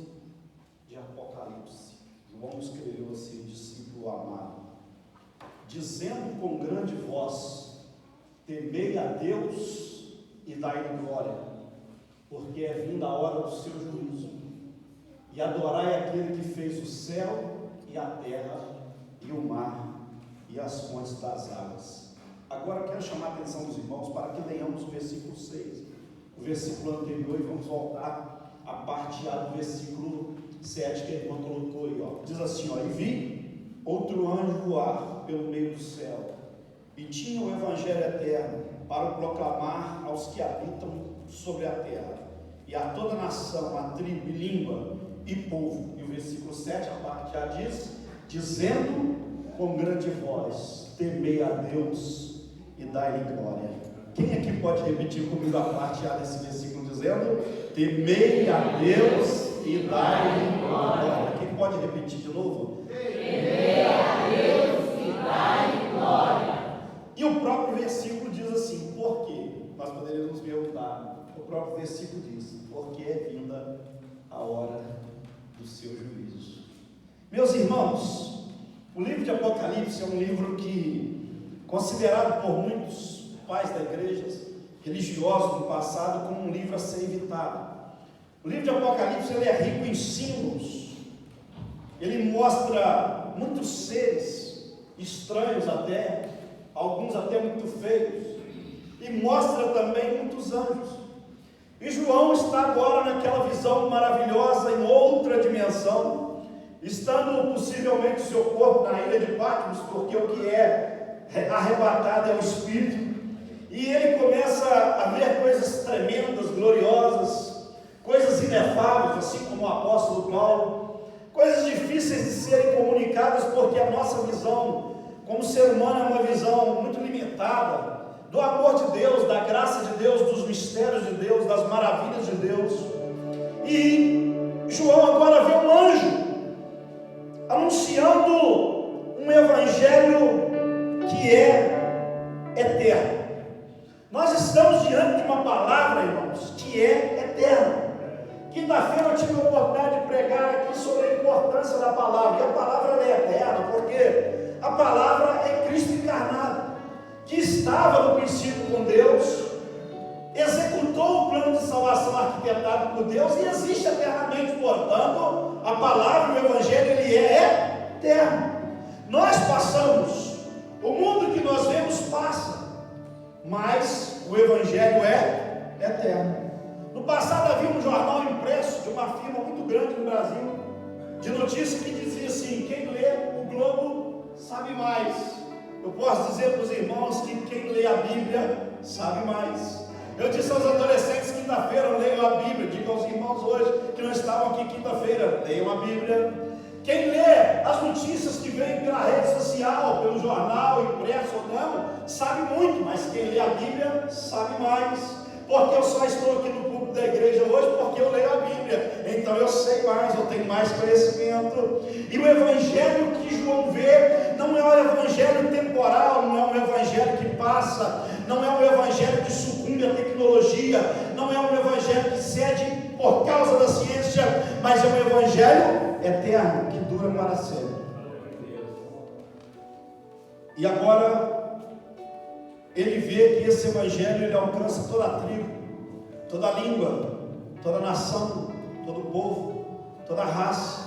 de Apocalipse. João escreveu assim, discípulo amado, dizendo com grande voz: temei a Deus e dai-lhe glória, porque é vinda a hora do seu juízo, e adorai aquele que fez o céu e a terra e o mar e as fontes das águas. Agora quero chamar a atenção dos irmãos para que leiamos o versículo 6, o versículo anterior, e vamos voltar a parte A do versículo 7 que a irmã colocou aí, ó. Diz assim, ó: e vi outro anjo voar pelo meio do céu, e tinha o evangelho eterno para o proclamar aos que habitam sobre a terra, e a toda nação, a tribo, língua e povo. E o versículo 7, a parte A diz, dizendo com grande voz: temei a Deus e dai-lhe glória. Quem aqui pode repetir comigo a parte A desse versículo, dizendo: temei a Deus e dai-lhe glória? Quem pode repetir de novo? Temei a Deus e dai-lhe glória. E o próprio versículo diz assim, por quê? Nós poderíamos nos perguntar. O próprio versículo diz: porque é vinda a hora do seu juízo. Meus irmãos, o livro de Apocalipse é um livro que, considerado por muitos pais da igreja, religiosos do passado, como um livro a ser evitado. O livro de Apocalipse ele é rico em símbolos. Ele mostra muitos seres estranhos até, alguns até muito feios, e mostra também muitos anjos. E João está agora naquela visão maravilhosa em outra dimensão, estando possivelmente seu corpo na ilha de Patmos, porque o que é arrebatado é o espírito, e ele começa a ver coisas tremendas, gloriosas, coisas inefáveis, assim como o apóstolo Paulo, coisas difíceis de serem comunicadas, porque a nossa visão como ser humano é uma visão muito limitada do amor de Deus, da graça de Deus, dos mistérios de Deus, das maravilhas de Deus. E João agora vê um anjo anunciando um evangelho que é eterno. Nós estamos diante de uma palavra, irmãos, que é eterna. Quinta-feira eu tive a oportunidade de pregar aqui sobre a importância da palavra, e a palavra é eterna, porque a palavra é Cristo encarnado, que estava no princípio com Deus, executou o plano de salvação arquitetado por Deus e existe eternamente. Portanto, a palavra, o evangelho, ele é eterno. Nós passamos, o mundo que nós vemos passa, mas o evangelho é eterno. No passado havia um jornal impresso de uma firma muito grande no Brasil, de notícia, que dizia assim: quem lê o Globo sabe mais. Eu posso dizer para os irmãos que quem lê a Bíblia sabe mais. Eu disse aos adolescentes quinta-feira: leiam a Bíblia. Digo aos irmãos hoje que não estavam aqui quinta-feira: leiam a Bíblia. Quem lê as notícias que vêm pela rede social, pelo jornal, impresso ou não, sabe muito, mas quem lê a Bíblia sabe mais. Porque eu só estou aqui no púlpito da igreja hoje porque eu leio a Bíblia. Então eu sei mais, eu tenho mais conhecimento. E o evangelho que João vê não é um evangelho temporal, não é um evangelho que passa, não é um evangelho que sucumbe seguindo a tecnologia, não é um evangelho que cede por causa da ciência, mas é um evangelho eterno, que dura para sempre. E agora, ele vê que esse evangelho ele alcança toda a tribo, toda a língua, toda a nação, todo o povo, toda a raça.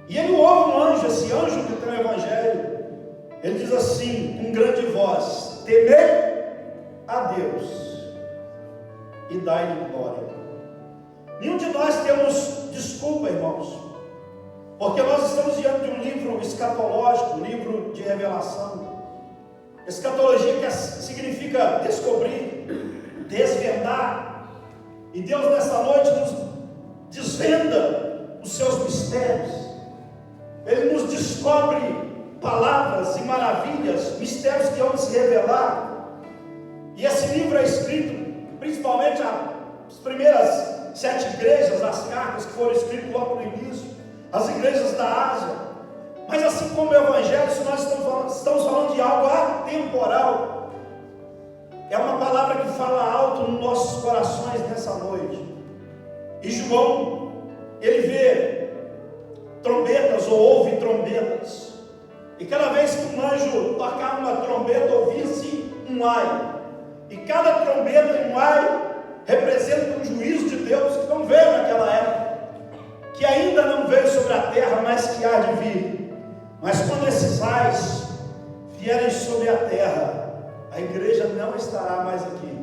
E ele ouve um anjo, esse anjo que tem o evangelho. Ele diz assim, com grande voz: temei a Deus e dai-lhe glória. Nenhum de nós temos desculpa, irmãos, porque nós estamos diante de um livro escatológico, um livro de revelação. Escatologia que significa descobrir, desvendar. E Deus nessa noite nos desvenda os seus mistérios. Ele nos descobre palavras e maravilhas, mistérios que vão se revelar. E esse livro é escrito principalmente as primeiras 7 igrejas, as cartas que foram escritas logo no início, as igrejas da Ásia. Mas assim como o evangelho, se nós estamos falando de algo atemporal, é uma palavra que fala alto nos nossos corações nessa noite. E João, ele vê trombetas, ou ouve trombetas. E cada vez que um anjo tocava uma trombeta, ouvia-se um ai. E cada trombeta e um ai representa um juízo de Deus que não veio naquela época, que ainda não veio sobre a terra, mas que há de vir. Mas quando esses ais vierem sobre a terra, a igreja não estará mais aqui,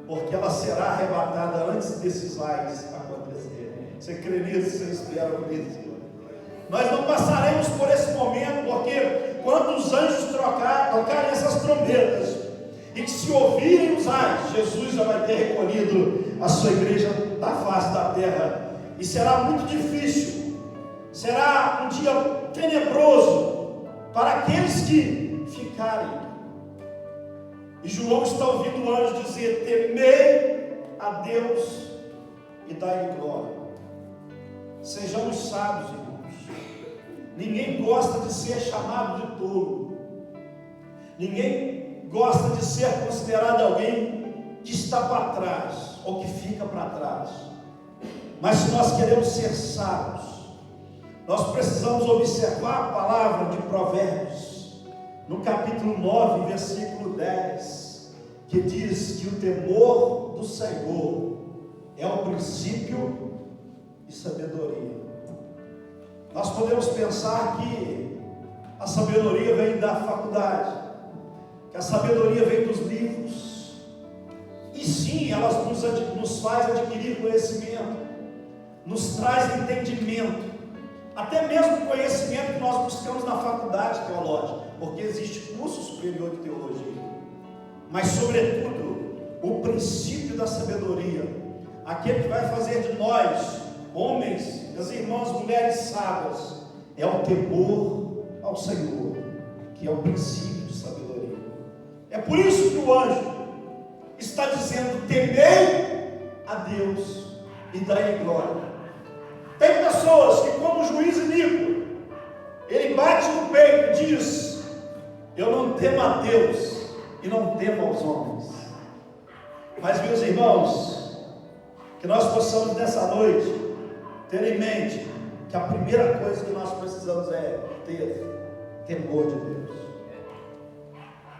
porque ela será arrebatada antes desses ais acontecerem. Você crê nisso? Você espera por isso? Nós não passaremos por esse momento, porque quando os anjos tocarem essas trombetas, e que se ouvirem os ais, Jesus já vai ter recolhido a sua igreja da face da terra. E será muito difícil, será um dia tenebroso para aqueles que ficarem. E João está ouvindo o anjo dizer: temei a Deus e dai-lhe glória. Sejamos sábios, irmãos. Ninguém gosta de ser chamado de tolo. Ninguém gosta de ser considerado alguém que está para trás ou que fica para trás. Mas se nós queremos ser sábios, nós precisamos observar a palavra de Provérbios, no capítulo 9, versículo 10, que diz que o temor do Senhor é o princípio de sabedoria. Nós podemos pensar que a sabedoria vem da faculdade, que a sabedoria vem dos livros, e sim, elas nos faz adquirir conhecimento, nos traz entendimento, até mesmo conhecimento que nós buscamos na faculdade teológica, porque existe curso superior de teologia, mas sobretudo o princípio da sabedoria, aquele que vai fazer de nós homens, as irmãs, mulheres sábias, é o temor ao Senhor, que é o princípio de sabedoria. É por isso que o anjo está dizendo: temei a Deus e dai-lhe glória. Tem pessoas que, como o juiz iníquo, ele bate no peito e diz: eu não temo a Deus e não temo aos homens. Mas, meus irmãos, que nós possamos nessa noite ter em mente que a primeira coisa que nós precisamos é ter temor de Deus.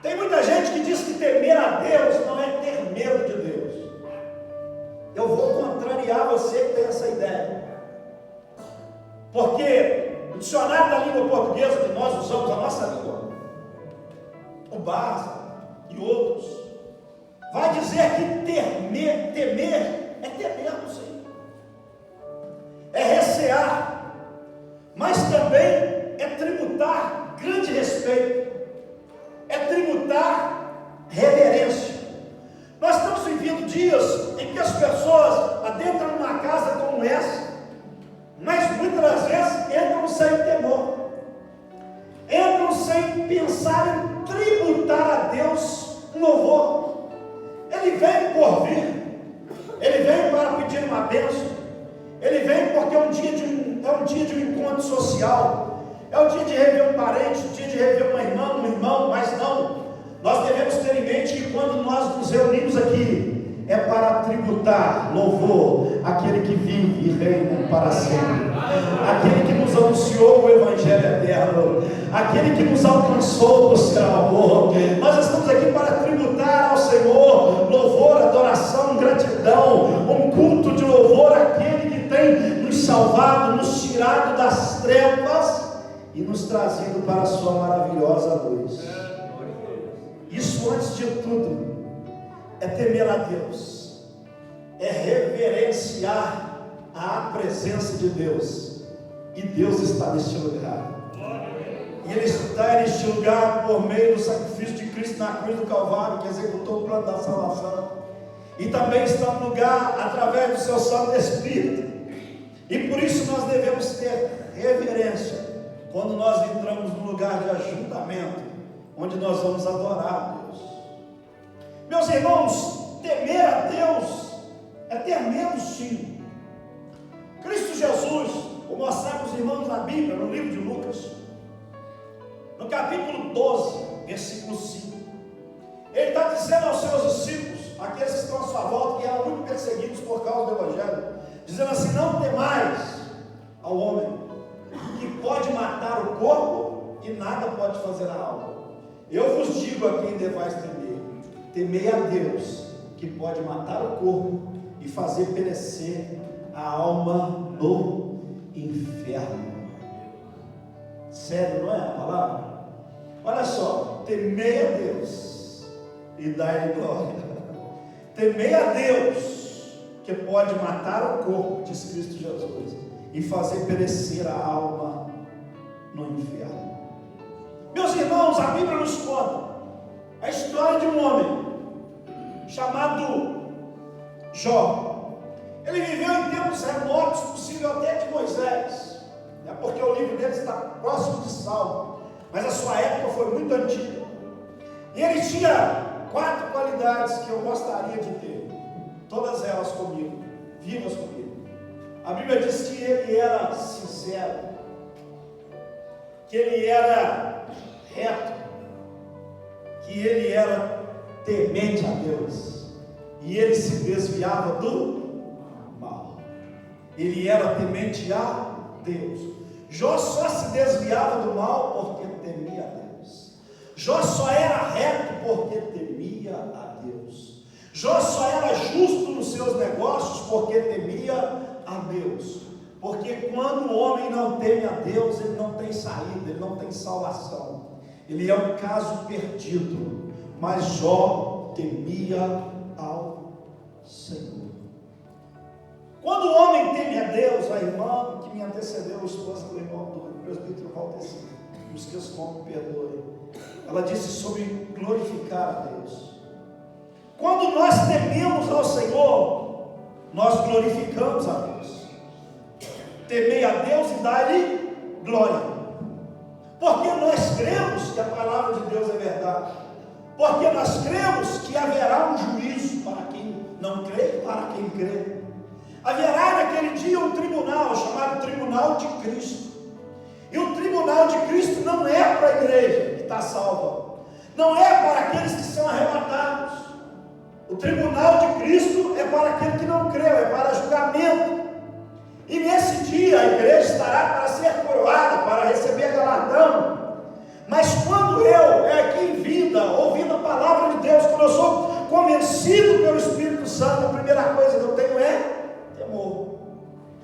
Tem muita gente que diz que temer a Deus não é ter medo de Deus. Eu vou contrariar você que tem essa ideia, porque o dicionário da língua portuguesa que nós usamos, a nossa língua, o Barça e outros, vai dizer que temer é ter medo, sim. É recear, mas também é tributar grande respeito, é tributar reverência. Nós estamos vivendo dias em que as pessoas adentram numa casa como essa, mas muitas das vezes entram sem temor, entram sem pensar em tributar a Deus um louvor. Ele vem por vir, ele vem para pedir uma bênção, ele vem porque é um dia de um encontro social, é o dia de rever um parente, o dia de rever uma irmã, um irmão, mas não. Nós devemos ter em mente que quando nós nos reunimos aqui, é para tributar louvor àquele que vive e reina para sempre, aquele que nos anunciou o Evangelho eterno, aquele que nos alcançou no seu amor. Nós estamos aqui para tributar ao Senhor louvor, adoração, gratidão, um culto de louvor àquele que tem nos salvado, nos tirado das trevas e nos trazido para a sua maravilhosa luz. Isso, antes de tudo, é temer a Deus, é reverenciar a presença de Deus, e Deus está neste lugar, e Ele está neste lugar por meio do sacrifício de Cristo na cruz do Calvário, que executou o plano da salvação, e também está no lugar através do seu Santo Espírito, e por isso nós devemos ter reverência quando nós entramos no lugar de ajuntamento, onde nós vamos adorar a Deus. Meus irmãos, temer a Deus é ter medo, sim. Cristo Jesus, vou mostrar para os irmãos na Bíblia, no livro de Lucas, no capítulo 12, versículo 5, ele está dizendo aos seus discípulos, aqueles que estão à sua volta, que eram muito perseguidos por causa do Evangelho, dizendo assim: não temais ao homem, que pode matar o corpo e nada pode fazer a alma. Eu vos digo a quem devais temer: temei a Deus, que pode matar o corpo e fazer perecer a alma no inferno. Sério, não é a palavra? Olha só, temei a Deus e dai-lhe glória. Temei a Deus, que pode matar o corpo, diz Cristo Jesus, e fazer perecer a alma no inferno. Meus irmãos, a Bíblia nos conta a história de um homem chamado Jó. Ele viveu em tempos remotos, possível até de Moisés, porque o livro dele está próximo de Salmo, mas a sua época foi muito antiga. E ele tinha 4 qualidades que eu gostaria de ter, todas elas comigo, vivas comigo. A Bíblia diz que ele era sincero, que ele era reto, que ele era temente a Deus, e ele se desviava do mal. Ele era temente a Deus. Jó só se desviava do mal porque temia a Deus. Jó só era reto porque temia a Deus. Jó só era justo nos seus negócios porque temia a Deus. Porque quando o homem não teme a Deus, ele não tem saída, ele não tem salvação. Ele é um caso perdido. Mas Jó temia ao Senhor. Quando o homem teme a Deus, a irmã que me antecedeu, a esposa do irmão do presbítero Valteci, me esqueço como, me perdoe, ela disse sobre glorificar a Deus. Quando nós tememos ao Senhor, nós glorificamos a Deus. Temei a Deus e dai-lhe glória, porque nós cremos que a palavra de Deus é verdade, porque nós cremos que haverá um juízo para quem não crê e para quem crê. Haverá naquele dia um tribunal chamado Tribunal de Cristo, e o Tribunal de Cristo não é para a igreja que está salva, não é para aqueles que são arrebatados. O Tribunal de Cristo é para aquele que não creu, é para julgamento. E nesse dia a igreja estará para ser coroada, para receber galardão. Mas quando eu, aqui em vida, ouvindo a palavra de Deus, quando eu sou convencido pelo Espírito Santo, a primeira coisa que eu tenho é temor.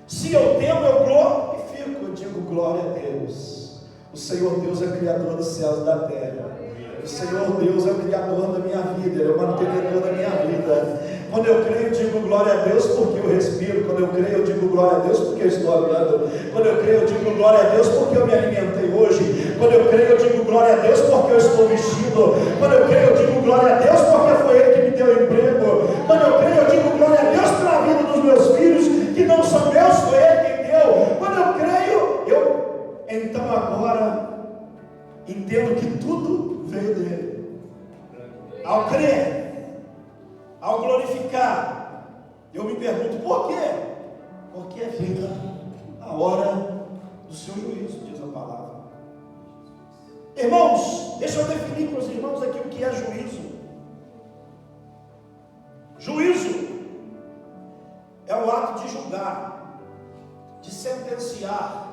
Se eu temo, eu glorifico, eu digo glória a Deus. O Senhor Deus é Criador dos céus e da terra. O Senhor Deus é o Criador da minha vida, Ele é o mantenedor da minha vida. Quando eu creio, eu digo glória a Deus porque eu respiro. Quando eu creio, eu digo glória a Deus porque eu estou andando. Quando eu creio, eu digo glória a Deus porque eu me alimentei hoje. Quando eu creio, eu digo glória a Deus porque eu estou vestido. Quando eu creio, eu digo glória a Deus porque foi Ele que me deu emprego. Quando eu creio, eu digo glória a Deus pela vida dos meus filhos, que não são meus, foi Ele quem deu. Quando eu creio, então agora entendo que tudo veio dele. Ao crer, ao glorificar, eu me pergunto por quê? Porque é vinda a hora do seu juízo, diz a palavra. Irmãos, deixa eu definir para os irmãos aqui o que é juízo. Juízo é o ato de julgar, de sentenciar.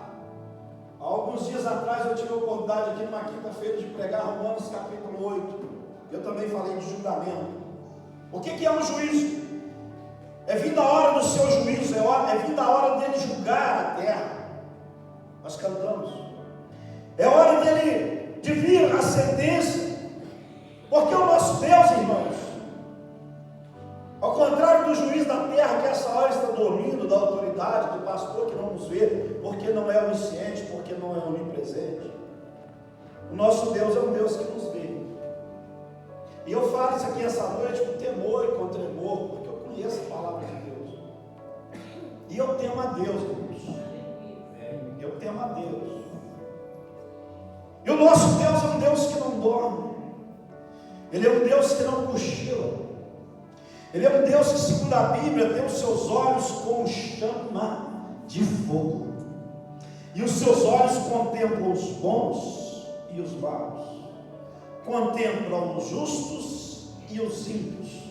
Há alguns dias atrás eu tive a oportunidade aqui numa quinta-feira de pregar Romanos capítulo 8. Eu também falei de julgamento. O que é um juízo? É vinda a hora do seu juízo, é vinda a hora dele julgar a terra. Nós cantamos. É hora dele de vir a sentença. Porque o nosso Deus, irmãos, ao contrário do juiz da terra que essa hora está dormindo, da autoridade, do pastor que não nos vê, porque não é onisciente, porque não é onipresente, o nosso Deus é um Deus que nos vê. E eu falo isso aqui essa noite com temor e com tremor, porque eu conheço a palavra de Deus. E eu temo a Deus, irmãos. Eu temo a Deus. E o nosso Deus é um Deus que não dorme. Ele é um Deus que não cochila. Ele é um Deus que, segundo a Bíblia, tem os seus olhos como chama de fogo. E os seus olhos contemplam os bons e os maus. Contemplam os justos e os ímpios.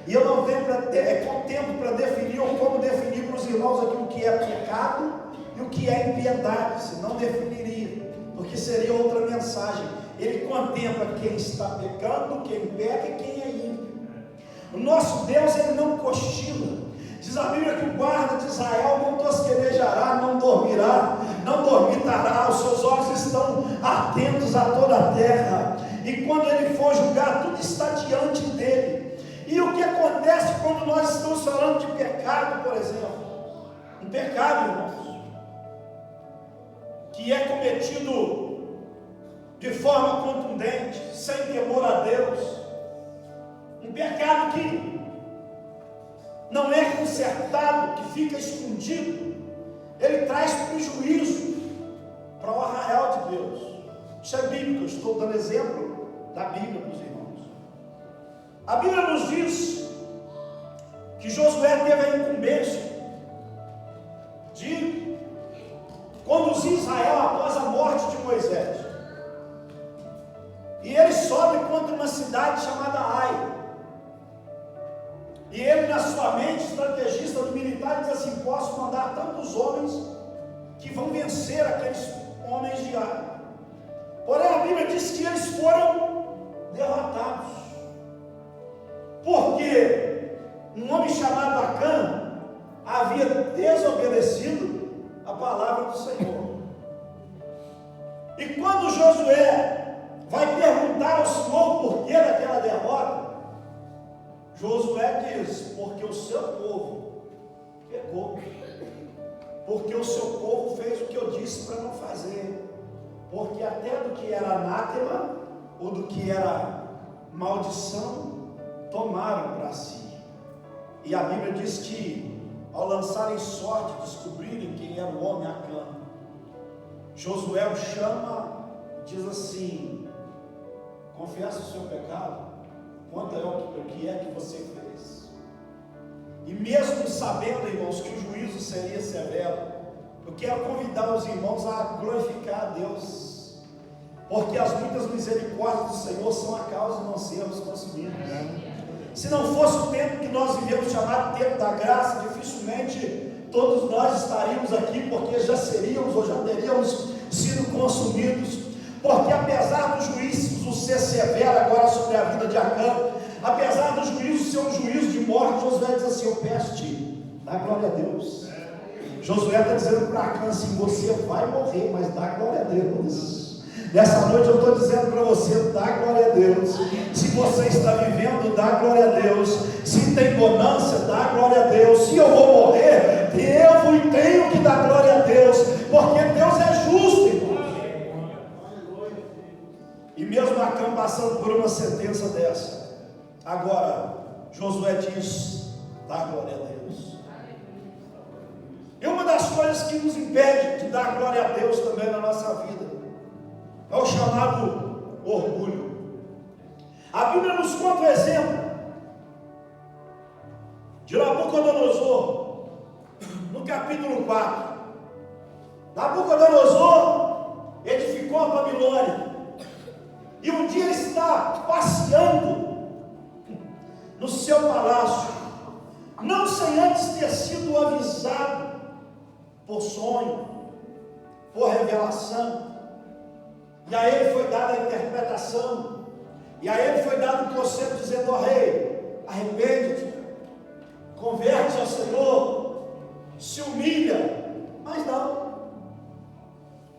E eu não tenho tempo para definir ou como definir para os irmãos aqui o que é pecado e o que é impiedade, se não definiria, porque seria outra mensagem. Ele contempla quem está pecando, quem peca e quem é ímpio. O nosso Deus, ele não cochila. Diz a Bíblia que o guarda de Israel não tosquenejará, não dormirá, não dormitará. Os seus olhos estão atentos a toda a terra. E quando ele for julgar, tudo está diante dele. E o que acontece quando nós estamos falando de pecado, por exemplo? Um pecado, irmãos, que é cometido de forma contundente, sem temor a Deus. Um pecado que não é consertado, que fica escondido, ele traz prejuízo para o arraial de Deus. Isso é bíblico, eu estou dando exemplo da Bíblia para os irmãos. A Bíblia nos diz que Josué teve a incumbência de conduzir Israel após a morte de Moisés. E ele sobe contra uma cidade chamada Ai. E ele, na sua mente, estrategista do militar, diz assim: posso mandar tantos homens que vão vencer aqueles homens de Ai. Porém, a Bíblia diz que eles foram derrotados. Porque um homem chamado Acã havia desobedecido a palavra do Senhor. E quando Josué vai perguntar ao Senhor o porquê daquela derrota, Josué diz: porque o seu povo pecou, porque o seu povo fez o que eu disse para não fazer, porque até do que era anátema ou do que era maldição tomaram para si. E a Bíblia diz que ao lançarem sorte, descobrirem quem era o homem Acã, Josué o chama, diz assim: confessa o seu pecado, conta o que é que você fez. E mesmo sabendo, irmãos, que o juízo seria severo, eu quero convidar os irmãos a glorificar a Deus, porque as muitas misericórdias do Senhor são a causa de não sermos consumidos. Se não fosse o tempo que nós vivemos, chamado tempo da graça, dificilmente todos nós estaríamos aqui, porque já seríamos ou já teríamos sido consumidos. Porque apesar do juízo ser severo agora sobre a vida de Acã, apesar do juízo ser um juízo de morte, Josué diz assim: eu peço-te, dá glória a Deus. Josué está dizendo para Acã assim: você vai morrer, mas dá glória a Deus. Nessa noite eu estou dizendo para você: dá glória a Deus. Se você está vivendo, dá glória a Deus. Se tem bonança, dá glória a Deus. Se eu vou morrer, devo e tenho que dar glória a Deus, porque Deus é justo, irmão. E mesmo Acã passando por uma sentença dessa, agora Josué diz: dá glória a Deus. E uma das coisas que nos impede de dar glória a Deus também na nossa vida é o chamado orgulho. A Bíblia nos conta o exemplo de Nabucodonosor, no capítulo 4. Nabucodonosor edificou a Babilônia. E um dia ele está passeando no seu palácio, não sem antes ter sido avisado por sonho, por revelação. E a ele foi dada a interpretação, e a ele foi dado o conselho dizendo ao rei: arrepende-te, converte ao Senhor, se humilha. Mas não.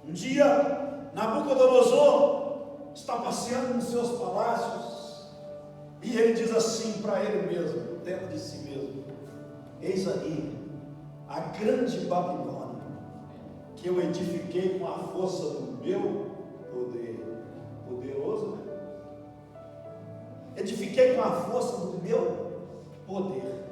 Um dia, Nabucodonosor está passeando nos seus palácios, e ele diz assim para ele mesmo, dentro de si mesmo: eis aí a grande Babilônia, que eu edifiquei com a força do meu poder. Poderoso, né? Edifiquei com a força do meu poder,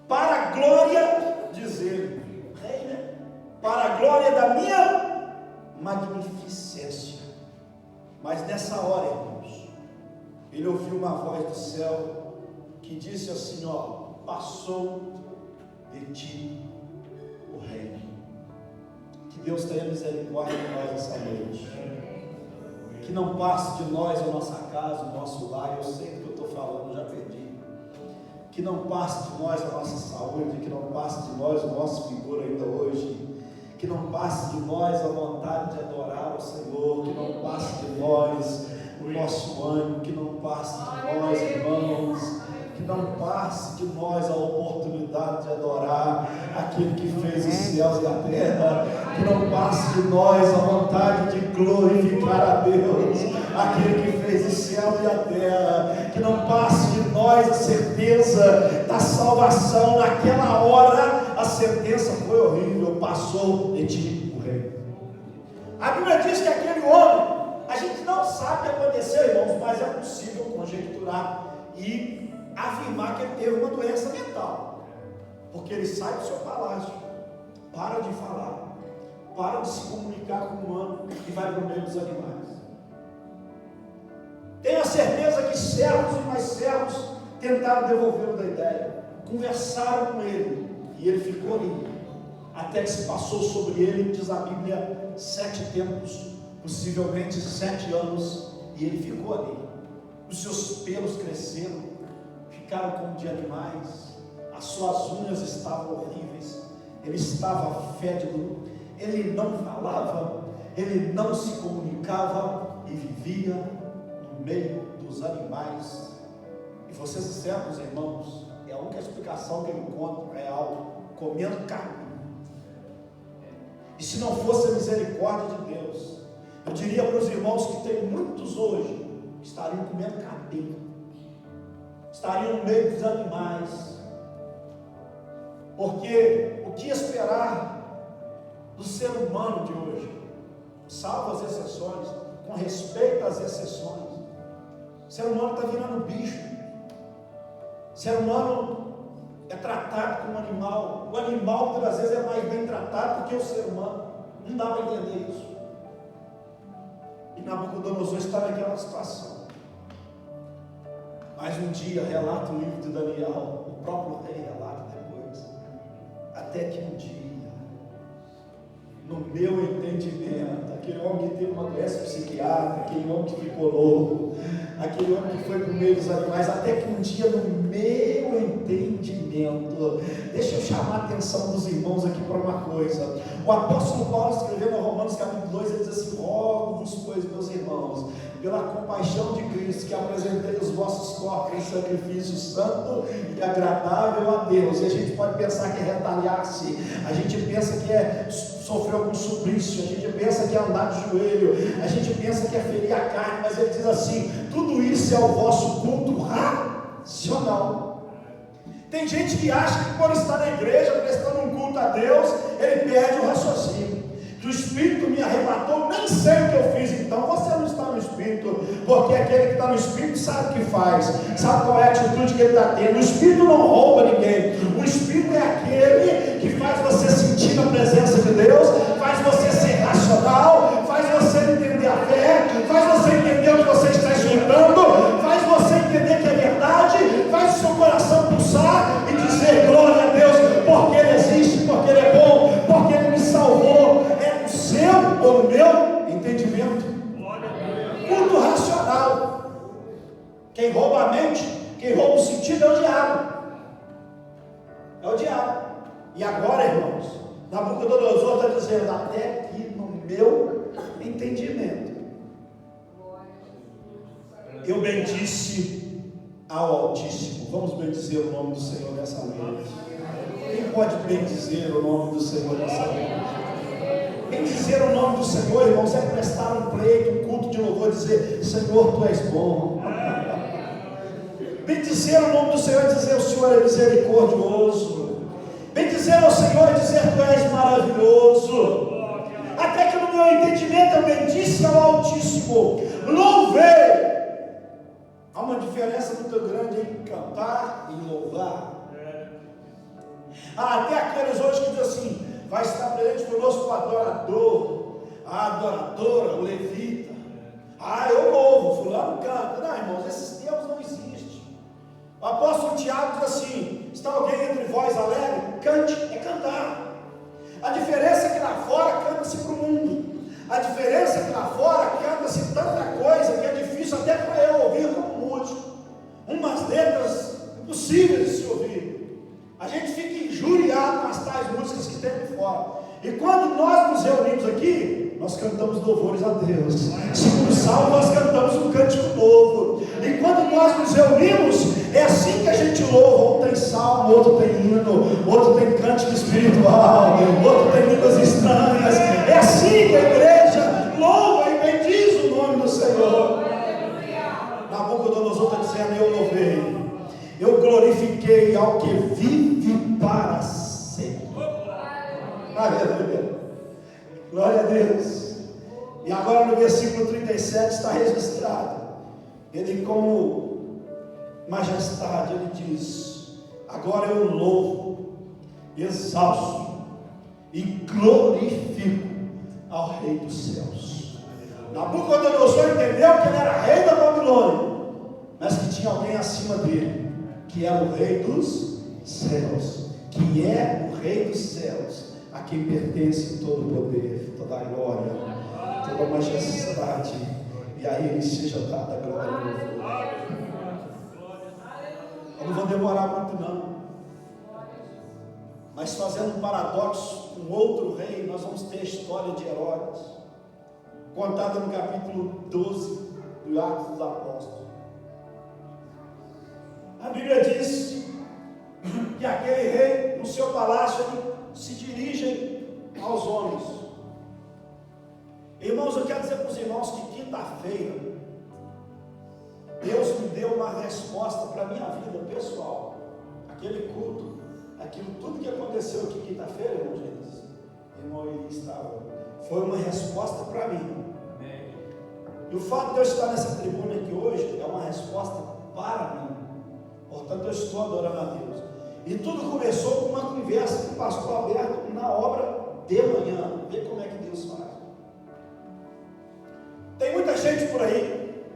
para a glória, diz ele, rei, né? Para a glória da minha magnificência. Mas nessa hora, irmãos, ele ouviu uma voz do céu que disse assim: ó, passou de ti o reino. Que Deus tenha misericórdia de nós essa noite. Que não passe de nós a nossa casa, o nosso lar. Eu sei do que eu estou falando, eu já perdi. Que não passe de nós a nossa saúde, que não passe de nós o nosso vigor ainda hoje. Que não passe de nós a vontade de adorar o Senhor. Que não passe de nós o nosso ânimo. Que não passe de nós, irmãos, que não passe de nós a oportunidade de adorar aquele que fez os céus e a terra. Que não passe de nós a vontade de glorificar a Deus, aquele que fez os céus e a terra. Que não passe de nós a certeza da salvação. Naquela hora a sentença foi horrível: passou de ti o rei. A Bíblia diz que aquele homem, a gente não sabe o que aconteceu, irmãos, mas é possível conjecturar e afirmar que ele teve uma doença mental, porque ele sai do seu palácio, para de falar, para de se comunicar com o humano e vai para o meio dos animais. Tenho a certeza que servos e mais servos tentaram devolvê-lo da ideia, conversaram com ele, e ele ficou ali, até que se passou sobre ele, diz a Bíblia, 7 tempos, possivelmente 7 anos, e ele ficou ali. Os seus pelos cresceram, ficaram como de animais, as suas unhas estavam horríveis, ele estava fédido, ele não falava, ele não se comunicava e vivia no meio dos animais. E vocês servos, irmãos, é a única explicação que eu encontro real: comendo carne. E se não fosse a misericórdia de Deus, eu diria para os irmãos que tem muitos hoje que estariam comendo capim, estariam no meio dos animais, porque o que esperar do ser humano de hoje, salvo as exceções, com respeito às exceções? O ser humano está virando bicho. O ser humano é tratado como animal. O animal, muitas vezes, é mais bem tratado do que o ser humano. Não dá para entender isso. E Nabucodonosor está naquela situação. Mas um dia, relata o livro de Daniel, o próprio rei relata depois, até que um dia, no meu entendimento, aquele homem que teve uma doença psiquiátrica, aquele homem que ficou louco, aquele homem que foi para o meio dos animais, até que um dia, no meu entendimento, deixa eu chamar a atenção dos irmãos aqui para uma coisa. O apóstolo Paulo, escrevendo em Romanos capítulo 2, ele diz assim: rogo-vos, pois, meus irmãos, pela compaixão de Cristo, que apresentei os vossos corpos em sacrifício santo e agradável a Deus. E a gente pode pensar que é retalhar-se, a gente pensa que é sofrer algum suplício, a gente pensa que é andar de joelho, a gente pensa que é ferir a carne, mas ele diz assim: tudo isso é o vosso culto racional. Tem gente que acha que por estar na igreja, prestando um culto a Deus, ele perde o raciocínio. Que o Espírito me arrebatou, nem sei o que eu fiz. Então você não está no Espírito, porque aquele que está no Espírito sabe o que faz, sabe qual é a atitude que ele está tendo. O Espírito não rouba ninguém. O Espírito é aquele que faz você sentir a presença de Deus, faz você ser racional, faz você entender a fé, faz você entender o que você está escutando, faz você entender que é verdade, faz o seu coração pulsar e dizer glória a Deus, porque Ele existe, porque Ele é bom, porque Ele me salvou. É o seu ou o meu entendimento. Culto racional. Quem rouba a mente, quem rouba o sentido é o diabo. É o diabo. E agora, irmãos, Nabucodonosor está dizendo, até que no meu entendimento, eu bendisse ao Altíssimo. Vamos bendizer o nome do Senhor nessa noite. Quem pode bendizer o nome do Senhor nessa noite? Bendizer o nome do Senhor, irmãos, é prestar um pleito, um culto de louvor, dizer, Senhor, Tu és bom. Bendizer o nome do Senhor é dizer, o Senhor é misericordioso. Bendizer ao Senhor é dizer, Tu és maravilhoso. Até que no meu entendimento eu bendisse ao Altíssimo, louvei. Há uma diferença muito grande em cantar e louvar. Até aqueles hoje que dizem assim, vai estar presente conosco o adorador, a adoradora, o levita. Eu louvo, fulano canta. Não, irmãos, esses termos não existem. O apóstolo Tiago diz assim, está alguém entre vós alegre? Cante, é cantar. A diferença é que lá fora canta-se para o mundo. A diferença é que lá fora canta-se tanta coisa que é difícil até para eu ouvir como músico. Umas letras impossíveis de se ouvir. A gente fica injuriado com as tais músicas que tem de fora. E quando nós nos reunimos aqui, nós cantamos louvores a Deus. Segundo Salmo, nós cantamos um cântico novo. E quando nós nos reunimos, é assim que a gente louva. Um tem salmo, outro tem hino, outro tem cântico espiritual, outro tem línguas estranhas. É assim que a igreja louva e bendiz o nome do Senhor. Nabucodonosor está dizendo, eu louvei. Eu glorifiquei ao que vive para sempre. Aleluia. Glória a Deus. E agora no versículo 37 está registrado. Ele com majestade, ele diz, agora eu louvo, exalço e glorifico ao Rei dos céus. Nabucodonosor entendeu que ele era rei da Babilônia, mas que tinha alguém acima dele, que é o Rei dos céus, que é o Rei dos céus, a quem pertence todo o poder, toda a glória, toda a majestade, e a Ele seja dada a glória. Eu não vou demorar muito não, mas fazendo um paradoxo com outro rei, nós vamos ter a história de Herodes, contada no capítulo 12 do Atos dos Apóstolos. A Bíblia diz que aquele rei, no seu palácio, ele se dirige aos homens. Irmãos, eu quero dizer para os irmãos que quinta-feira, Deus me deu uma resposta para a minha vida pessoal. Aquele culto, aquilo tudo que aconteceu aqui quinta-feira, irmão Gênesis, irmão Eli estava, foi uma resposta para mim. E o fato de eu estar nessa tribuna aqui hoje é uma resposta para mim. Portanto, eu estou adorando a Deus. E tudo começou com uma conversa com o pastor Alberto na obra de manhã. Vê como é que Deus faz. Tem muita gente por aí,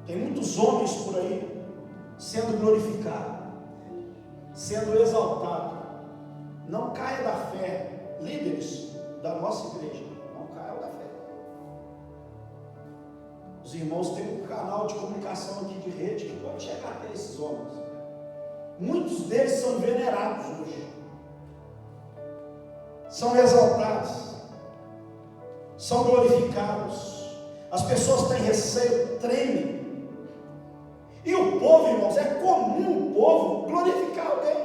tem muitos homens por aí, sendo glorificados, sendo exaltados. Não caia da fé, líderes da nossa igreja, não caiam da fé. Os irmãos têm um canal de comunicação aqui de rede que pode chegar até esses homens. Muitos deles são venerados hoje, são exaltados, são glorificados. As pessoas têm receio, tremem. E o povo, irmãos, é comum o povo glorificar alguém.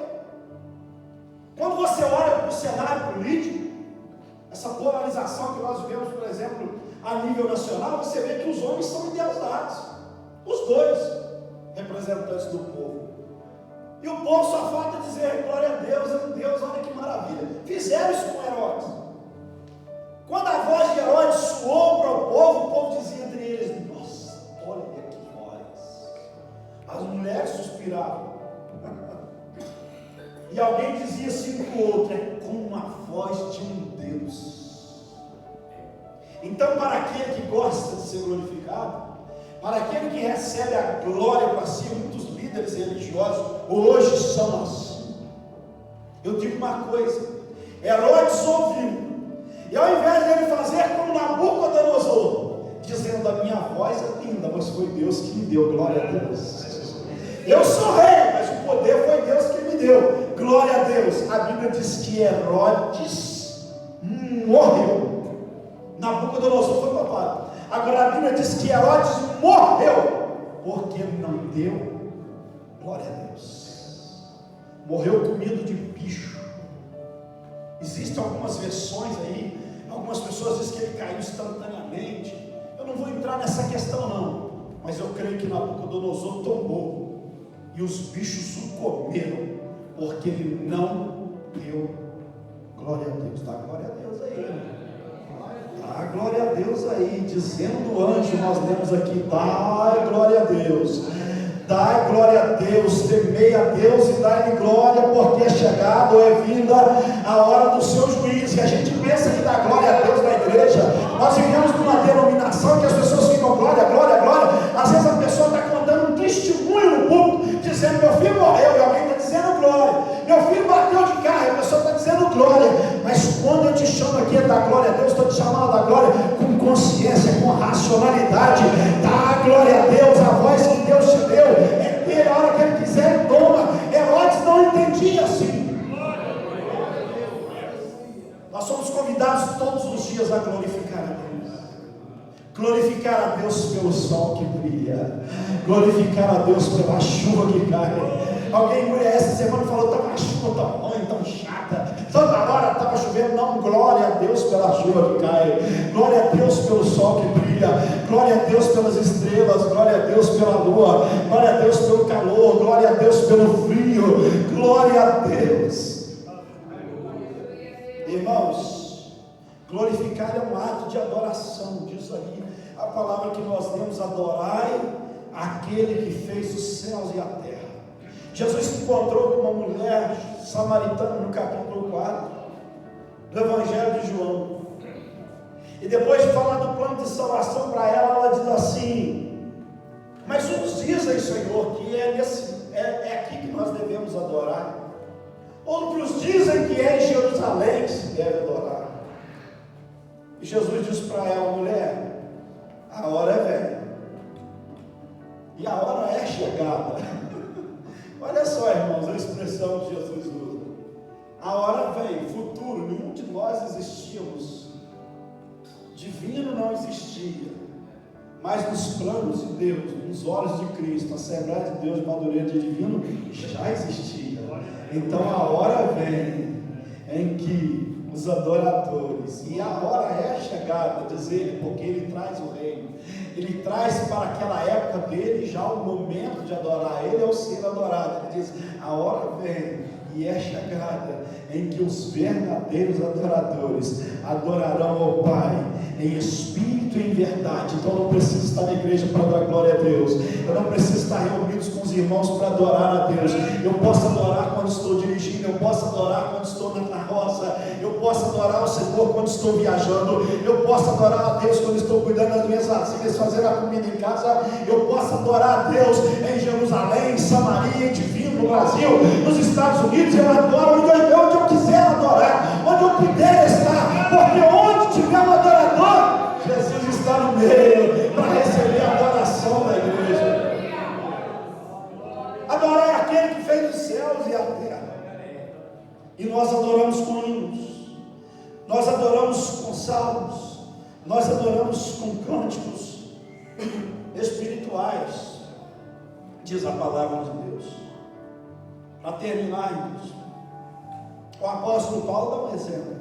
Quando você olha para o cenário político, essa polarização que nós vivemos, por exemplo, a nível nacional, você vê que os homens são endeusados, os dois representantes do povo. E o povo só falta dizer, glória a Deus, é um Deus, olha que maravilha. Fizeram isso com Herodes. Quando a voz de Herodes soou para o povo dizia entre eles, nossa, olha que voz. As mulheres suspiravam. E alguém dizia assim para o outro, é como a voz de um Deus. Então, para aquele que gosta de ser glorificado, para aquele que recebe a glória para si, muitos líderes religiosos hoje são assim. Eu digo uma coisa, Herodes ouviu, e ao invés de ele fazer como Nabucodonosor, dizendo, a minha voz é linda, mas foi Deus que me deu, glória a Deus. Eu sou rei, mas o deu. Glória a Deus. A Bíblia diz que Herodes morreu. Nabucodonosor foi papado. Agora a Bíblia diz que Herodes morreu porque não deu glória a Deus. Morreu comido de bicho. Existem algumas versões aí, algumas pessoas dizem que ele caiu instantaneamente. Eu não vou entrar nessa questão não, mas eu creio que Nabucodonosor tombou e os bichos o comeram, porque ele não deu glória a Deus. Dá glória a Deus aí. Dá glória a Deus aí. Dizendo o anjo, nós lemos aqui: dá glória a Deus. Dai glória a Deus, temei a Deus e dai-lhe glória, porque é chegado ou é vinda a hora do seu juízo. E a gente pensa que dá glória a Deus na igreja. Nós vivemos numa denominação que as pessoas ficam glória, glória, glória. Às vezes a pessoa está contando um testemunho no púlpito, dizendo: meu filho morreu, e alguém está dizendo glória. Meu filho bateu de carro, e a pessoa está dizendo glória. Mas quando eu te chamo aqui é da glória a Deus, estou te chamando da glória com consciência, com racionalidade. Dá glória a Deus, a voz que Deus te deu é dele, a hora que ele quiser ele toma. Herodes não entendia assim. Nós somos convidados todos os dias a glorificar a Deus. Glorificar a Deus pelo sol que brilha, glorificar a Deus pela chuva que cai. Alguém essa semana falou: estava uma chuva tão ruim, tão chata, toda hora estava chovendo. Não, glória a Deus pela chuva que cai, glória a Deus pelo sol que brilha, glória a Deus pelas estrelas, glória a Deus pela lua, glória a Deus pelo calor, glória a Deus pelo frio, glória a Deus. Irmãos, glorificar é um ato de adoração. Diz ali a palavra que nós lemos: adorai aquele que fez os céus e a terra. Jesus se encontrou com uma mulher samaritana no capítulo 4 do Evangelho de João, e depois de falar do plano de salvação para ela, ela diz assim: mas uns dizem, Senhor, que é aqui que nós devemos adorar, outros dizem que é em Jerusalém que se deve adorar. E Jesus diz para ela: mulher, a hora é velha e a hora é chegada. Olha só, irmãos, a expressão que Jesus usa: a hora vem, futuro. Nenhum de nós existíamos, divino não existia, mas nos planos de Deus, nos olhos de Cristo, a Assembleia de Deus de Madureira de Divino já existia. Então a hora vem em que os adoradores, e a hora é chegada, diz ele, porque ele traz o reino, ele traz para aquela época dele já o momento de adorar, ele é o ser adorado. Ele diz: a hora vem e é chegada em que os verdadeiros adoradores adorarão ao Pai em espírito e em verdade. Então eu não preciso estar na igreja para dar glória a Deus, eu não preciso estar reunidos com os irmãos para adorar a Deus. Eu posso adorar quando estou dirigindo, eu posso adorar quando estou na roça, eu posso adorar o Senhor quando estou viajando, eu posso adorar a Deus quando estou cuidando das minhas vasilhas, fazendo a comida em casa, eu posso adorar a Deus em Jerusalém, em Samaria, em Divino, no Brasil, nos Estados Unidos. Eu adoro onde eu quiser adorar, onde eu puder estar, porque onde tiver um adorador, Jesus está no meio para receber a adoração da igreja. Adorar é aquele que fez os céus e a terra. E nós adoramos com hinos, nós adoramos com salmos, nós adoramos com cânticos espirituais, diz a palavra de Deus. Para terminar, irmãos, o apóstolo Paulo dá um exemplo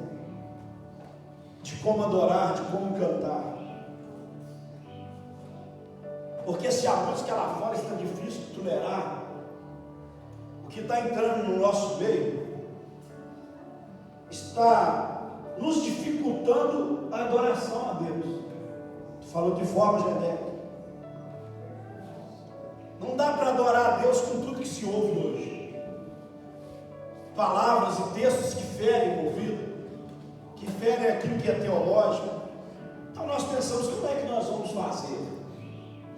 de como adorar, de como cantar. Porque se a música lá fora está difícil de tolerar, o que está entrando no nosso meio está nos dificultando a adoração a Deus. Falou de forma genérica. Não dá para adorar a Deus com tudo que se ouve hoje. Palavras e textos que ferem o ouvido, que ferem aquilo que é teológico. Então nós pensamos: como é que nós vamos fazer?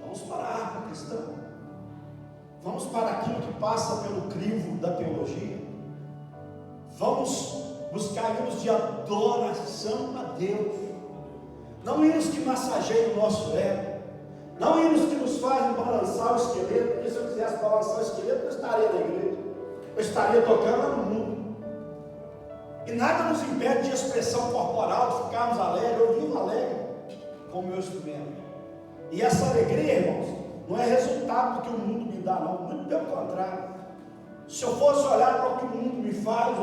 Vamos para a arca cristã, vamos para aquilo que passa pelo crivo da teologia, vamos buscar hinos de adoração a Deus, não hinos que massageiam o nosso ego, não hinos que nos fazem balançar o esqueleto, porque se eu quisesse balançar o esqueleto, eu estaria na igreja. eu estaria tocando no mundo. E nada nos impede de expressão corporal, de ficarmos alegres. Eu vivo alegre com o meu instrumento. E essa alegria, irmãos, não é resultado do que o mundo me dá, não. Muito pelo contrário. Se eu fosse olhar para o que o mundo me faz,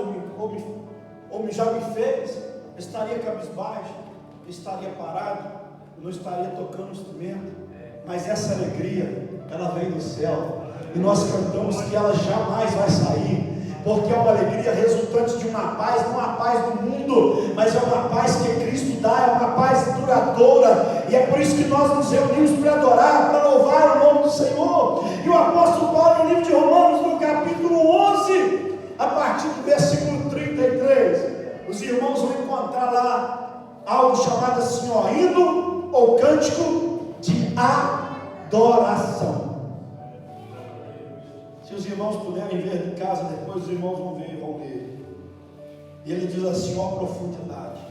ou já me fez, eu estaria cabisbaixo, eu estaria parado, eu não estaria tocando o instrumento. Mas essa alegria, ela vem do céu. E nós cantamos que ela jamais vai sair. Porque é uma alegria resultante de uma paz, não uma paz do mundo, mas é uma paz que Cristo dá, é uma paz duradoura, e é por isso que nós nos reunimos para adorar, para louvar o nome do Senhor. E o apóstolo Paulo, no livro de Romanos, no capítulo 11, a partir do versículo 33, os irmãos vão encontrar lá algo chamado assim, ó, hino ou cântico de adoração. Se os irmãos puderem ver de casa, depois os irmãos vão ver e vão ler. E ele diz assim, ó, profundidade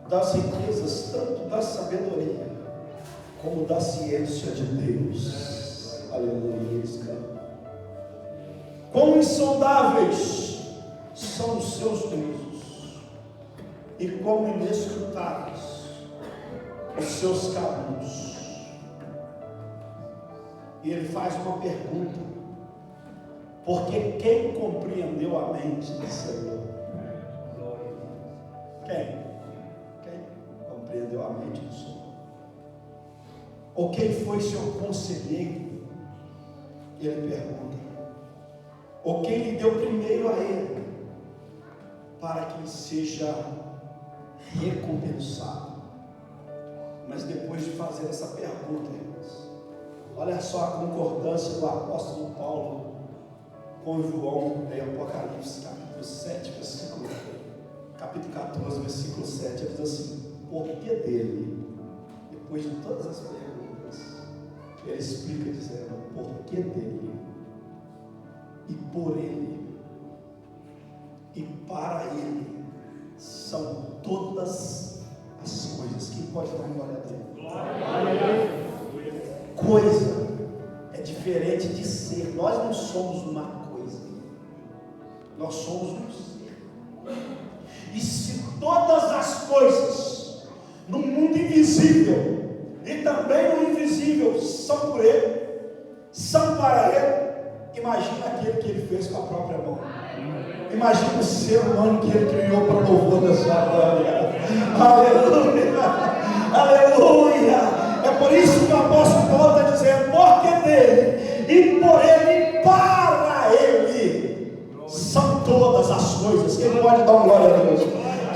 das riquezas, tanto da sabedoria, como da ciência de Deus. Aleluia. Quão insondáveis são os seus juízos, e quão inescrutáveis os seus caminhos. E ele faz uma pergunta. Porque quem compreendeu a mente do Senhor? Quem compreendeu a mente do Senhor? Ou quem foi seu conselheiro? Ele pergunta. Ou quem lhe deu primeiro a ele, para que ele seja recompensado? Mas depois de fazer essa pergunta, irmãos, olha só a concordância do apóstolo Paulo com João em Apocalipse, capítulo 7, capítulo 14, versículo 7, ele diz assim, porque dele, depois de todas as perguntas, ele explica dizendo, porque dele, e por ele, e para ele, são todas as coisas. Quem pode dar glória a Deus? Coisa é diferente de ser. Nós não somos uma coisa, nós somos um ser. E se todas as coisas no mundo invisível e também no invisível são por ele, são para ele, imagina aquele que ele fez com a própria mão. Imagina o ser humano que ele criou para o louvor da sua glória. Aleluia, aleluia. É por isso que o apóstolo Paulo está dizendo, porque dele, e por ele, e para ele, são todas as coisas. Quem pode dar uma glória a Deus?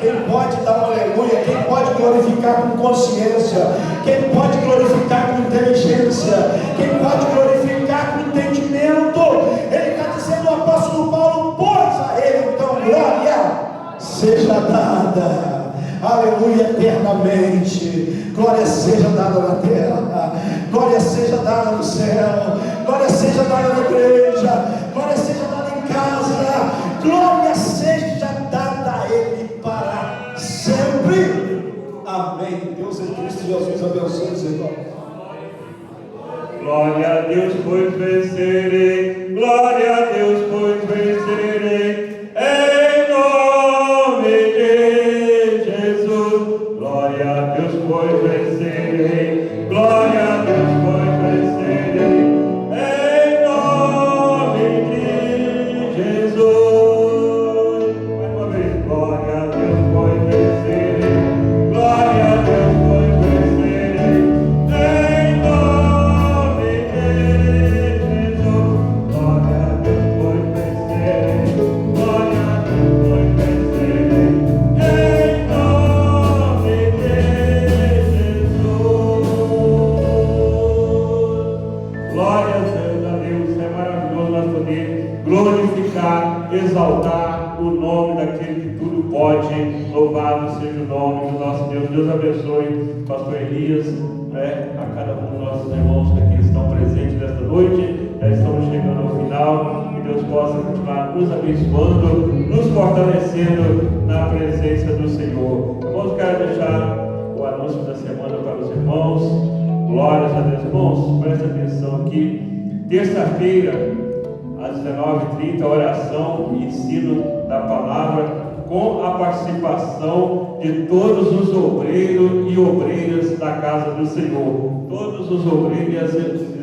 Quem pode dar uma aleluia? Quem pode glorificar com consciência? Quem pode glorificar com inteligência? Quem pode glorificar com entendimento? Ele está dizendo, o apóstolo Paulo, pois a ele então glória seja dada, aleluia, eternamente. Glória seja dada na terra, glória seja dada no céu, glória seja dada na igreja, glória seja dada em casa, glória seja dada a ele para sempre. Amém. Deus em Cristo Jesus abençoe os irmãos. Glória a Deus, pois vencerei. Glória a Deus, pois vencerei. Em nome de Jesus. Glória a Deus, pois vencerei. Glória a Deus, pois vencerei. Em nome de Jesus. Mais uma vez. Glória a Deus, pois vencerei. Glória a Deus, pois vencerei. Em nome de Jesus. Glória a Deus, pois vencerei. Glória a Deus, pois vencerei. Em nome de Jesus. Glória a Deus. É maravilhoso nós poder glorificar, exaltar o nome daquele que tudo pode. Louvado seja o nome do nosso Deus. Deus abençoe pastor Elias, a cada um dos nossos irmãos que aqui estão presentes nesta noite. Já estamos chegando ao final. Que Deus possa continuar nos abençoando, nos fortalecendo na presença do Senhor. Vamos, quero deixar o anúncio da semana para os irmãos. Glórias a Deus. Irmãos, presta atenção aqui. Terça-feira, às às 19h30, oração e ensino da palavra, com a participação de todos os obreiros e obreiras da casa do Senhor. Todos os obreiros e as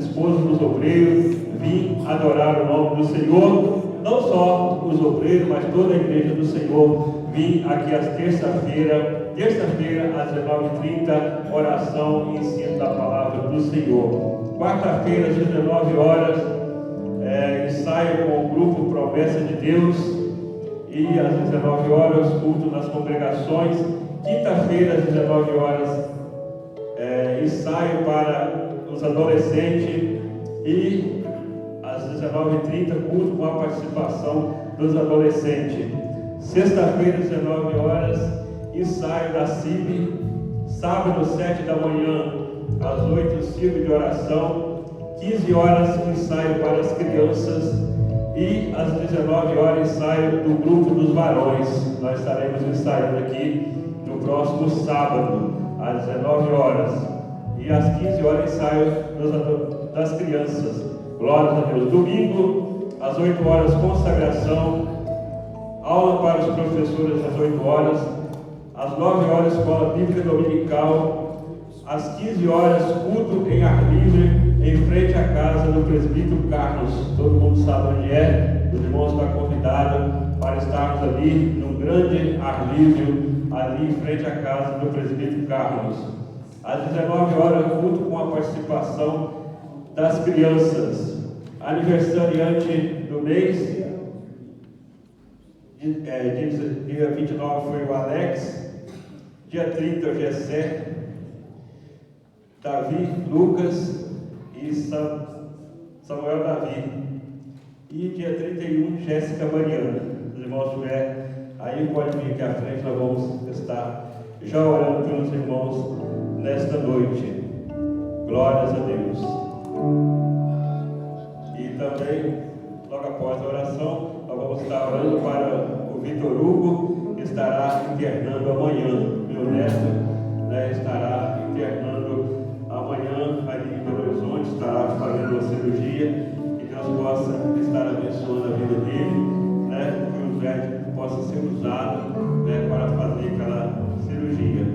esposas dos obreiros vim adorar o nome do Senhor. Não só os obreiros, mas toda a igreja do Senhor vim aqui às terça-feira às 19h30, oração e ensino da palavra do Senhor. Quarta-feira às 19h, ensaio com o grupo Promessa de Deus. E às 19h, culto nas congregações. Quinta-feira, às 19h, ensaio para os adolescentes. E às 19h30, culto com a participação dos adolescentes. Sexta-feira, às 19h, ensaio da CIB. Sábado, 7 da manhã, às 8h, círculo de oração. 15 horas, ensaio para as crianças. E às 19h, ensaio do grupo dos varões. Nós estaremos ensaiando aqui no próximo sábado, às 19h. E às 15 horas, ensaio das crianças. Glória a Deus. Domingo, às 8 horas, consagração. Aula para os professores às 8 horas. Às 9 horas, escola bíblica dominical. Às 15 horas, culto em ar livre, em frente à casa do presbítero Carlos. Todo mundo sabe onde é. Os irmãos estão convidados para estarmos ali num grande ar livre, ali em frente à casa do presbítero Carlos. Às 19h, culto com a participação das crianças. Aniversariante do mês, dia 29 foi o Alex, dia 30 o Gessé, Davi, Lucas e Samuel Davi. E dia 31, Jéssica Mariana. Os irmãos estiver aí, pode vir aqui à frente, nós vamos estar já orando pelos irmãos nesta noite. Glórias a Deus. E também, logo após a oração, nós vamos estar orando para o Vitor Hugo, que estará internando amanhã. Meu neto, estará internando amanhã ali em Belo Horizonte, estará fazendo uma cirurgia. Que Deus possa estar abençoando a vida dele, que o médico possa ser usado para fazer aquela cirurgia.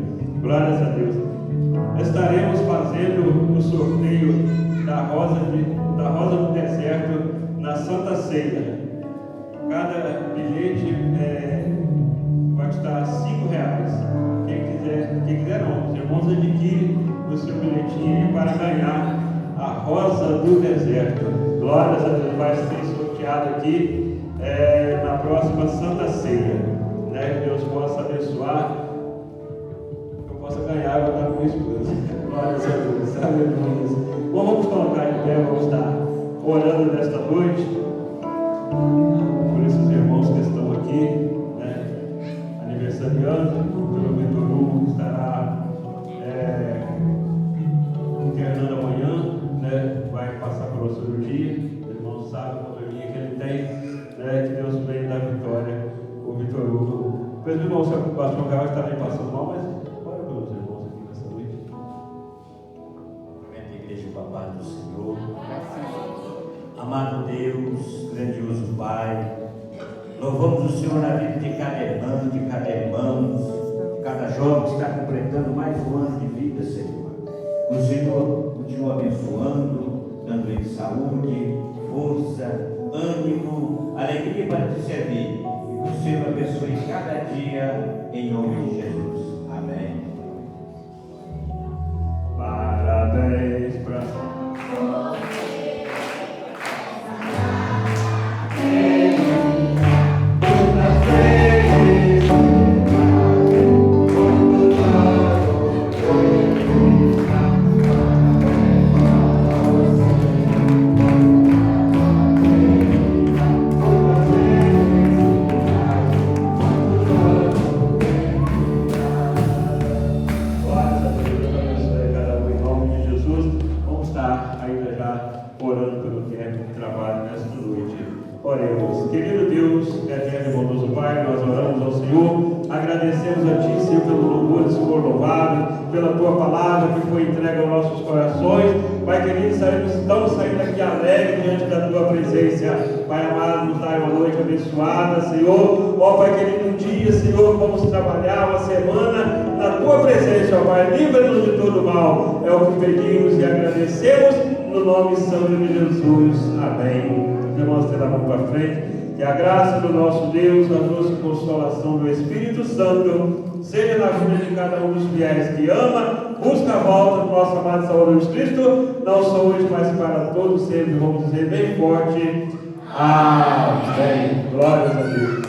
Glórias a Deus. Estaremos fazendo o sorteio da Rosa do Deserto na Santa Ceia. Cada bilhete vai custar R$5. Quem quiser não, os irmãos adquirem o seu bilhetinho para ganhar a Rosa do Deserto. Glórias a Deus, vai ser sorteado aqui na próxima Santa Ceia. Que Deus possa abençoar, que eu possa ganhar e dar com minha esposa. Glórias a Deus, aleluia. Bom, vamos colocar em pé, vamos estar orando nesta noite por esses irmãos que estão aqui, aniversariando. Pelo Vitor Hugo, que estará internando amanhã, vai passar por uma cirurgia. Os irmãos sabem a probleminha que ele tem, que Deus venha dar vitória o Vitor Hugo. Meus irmãos, o pastor Carlos está bem passando mal, mas ora pelos irmãos aqui nessa noite. Amém, igreja, com a paz do Senhor. Amado Deus, grandioso Pai, louvamos o Senhor na vida de cada irmão, de cada irmão, de cada jovem que está completando mais um ano de vida, Senhor. O Senhor continua abençoando, dando ele saúde, força, ânimo, alegria para te servir. E que o Senhor abençoe cada dia, em nome de Jesus. Amém. Parabéns para pela tua palavra que foi entregue aos nossos corações. Pai querido, estamos saindo aqui alegres diante da Tua presença. Pai amado, nos dá uma noite abençoada, Senhor. Ó Pai querido, um dia, Senhor, vamos trabalhar uma semana na Tua presença, ó Pai. Livra-nos de todo mal. É o que pedimos e agradecemos no nome santo de Jesus. Amém. Os irmãos, têm a mão para frente. Que a graça do nosso Deus, a doce consolação do Espírito Santo, seja na vida de cada um dos fiéis que ama, busca a volta do nosso amado Salvador Jesus Cristo, não só hoje, mas para todos sempre. Vamos dizer bem forte: Amém. Glórias a Deus.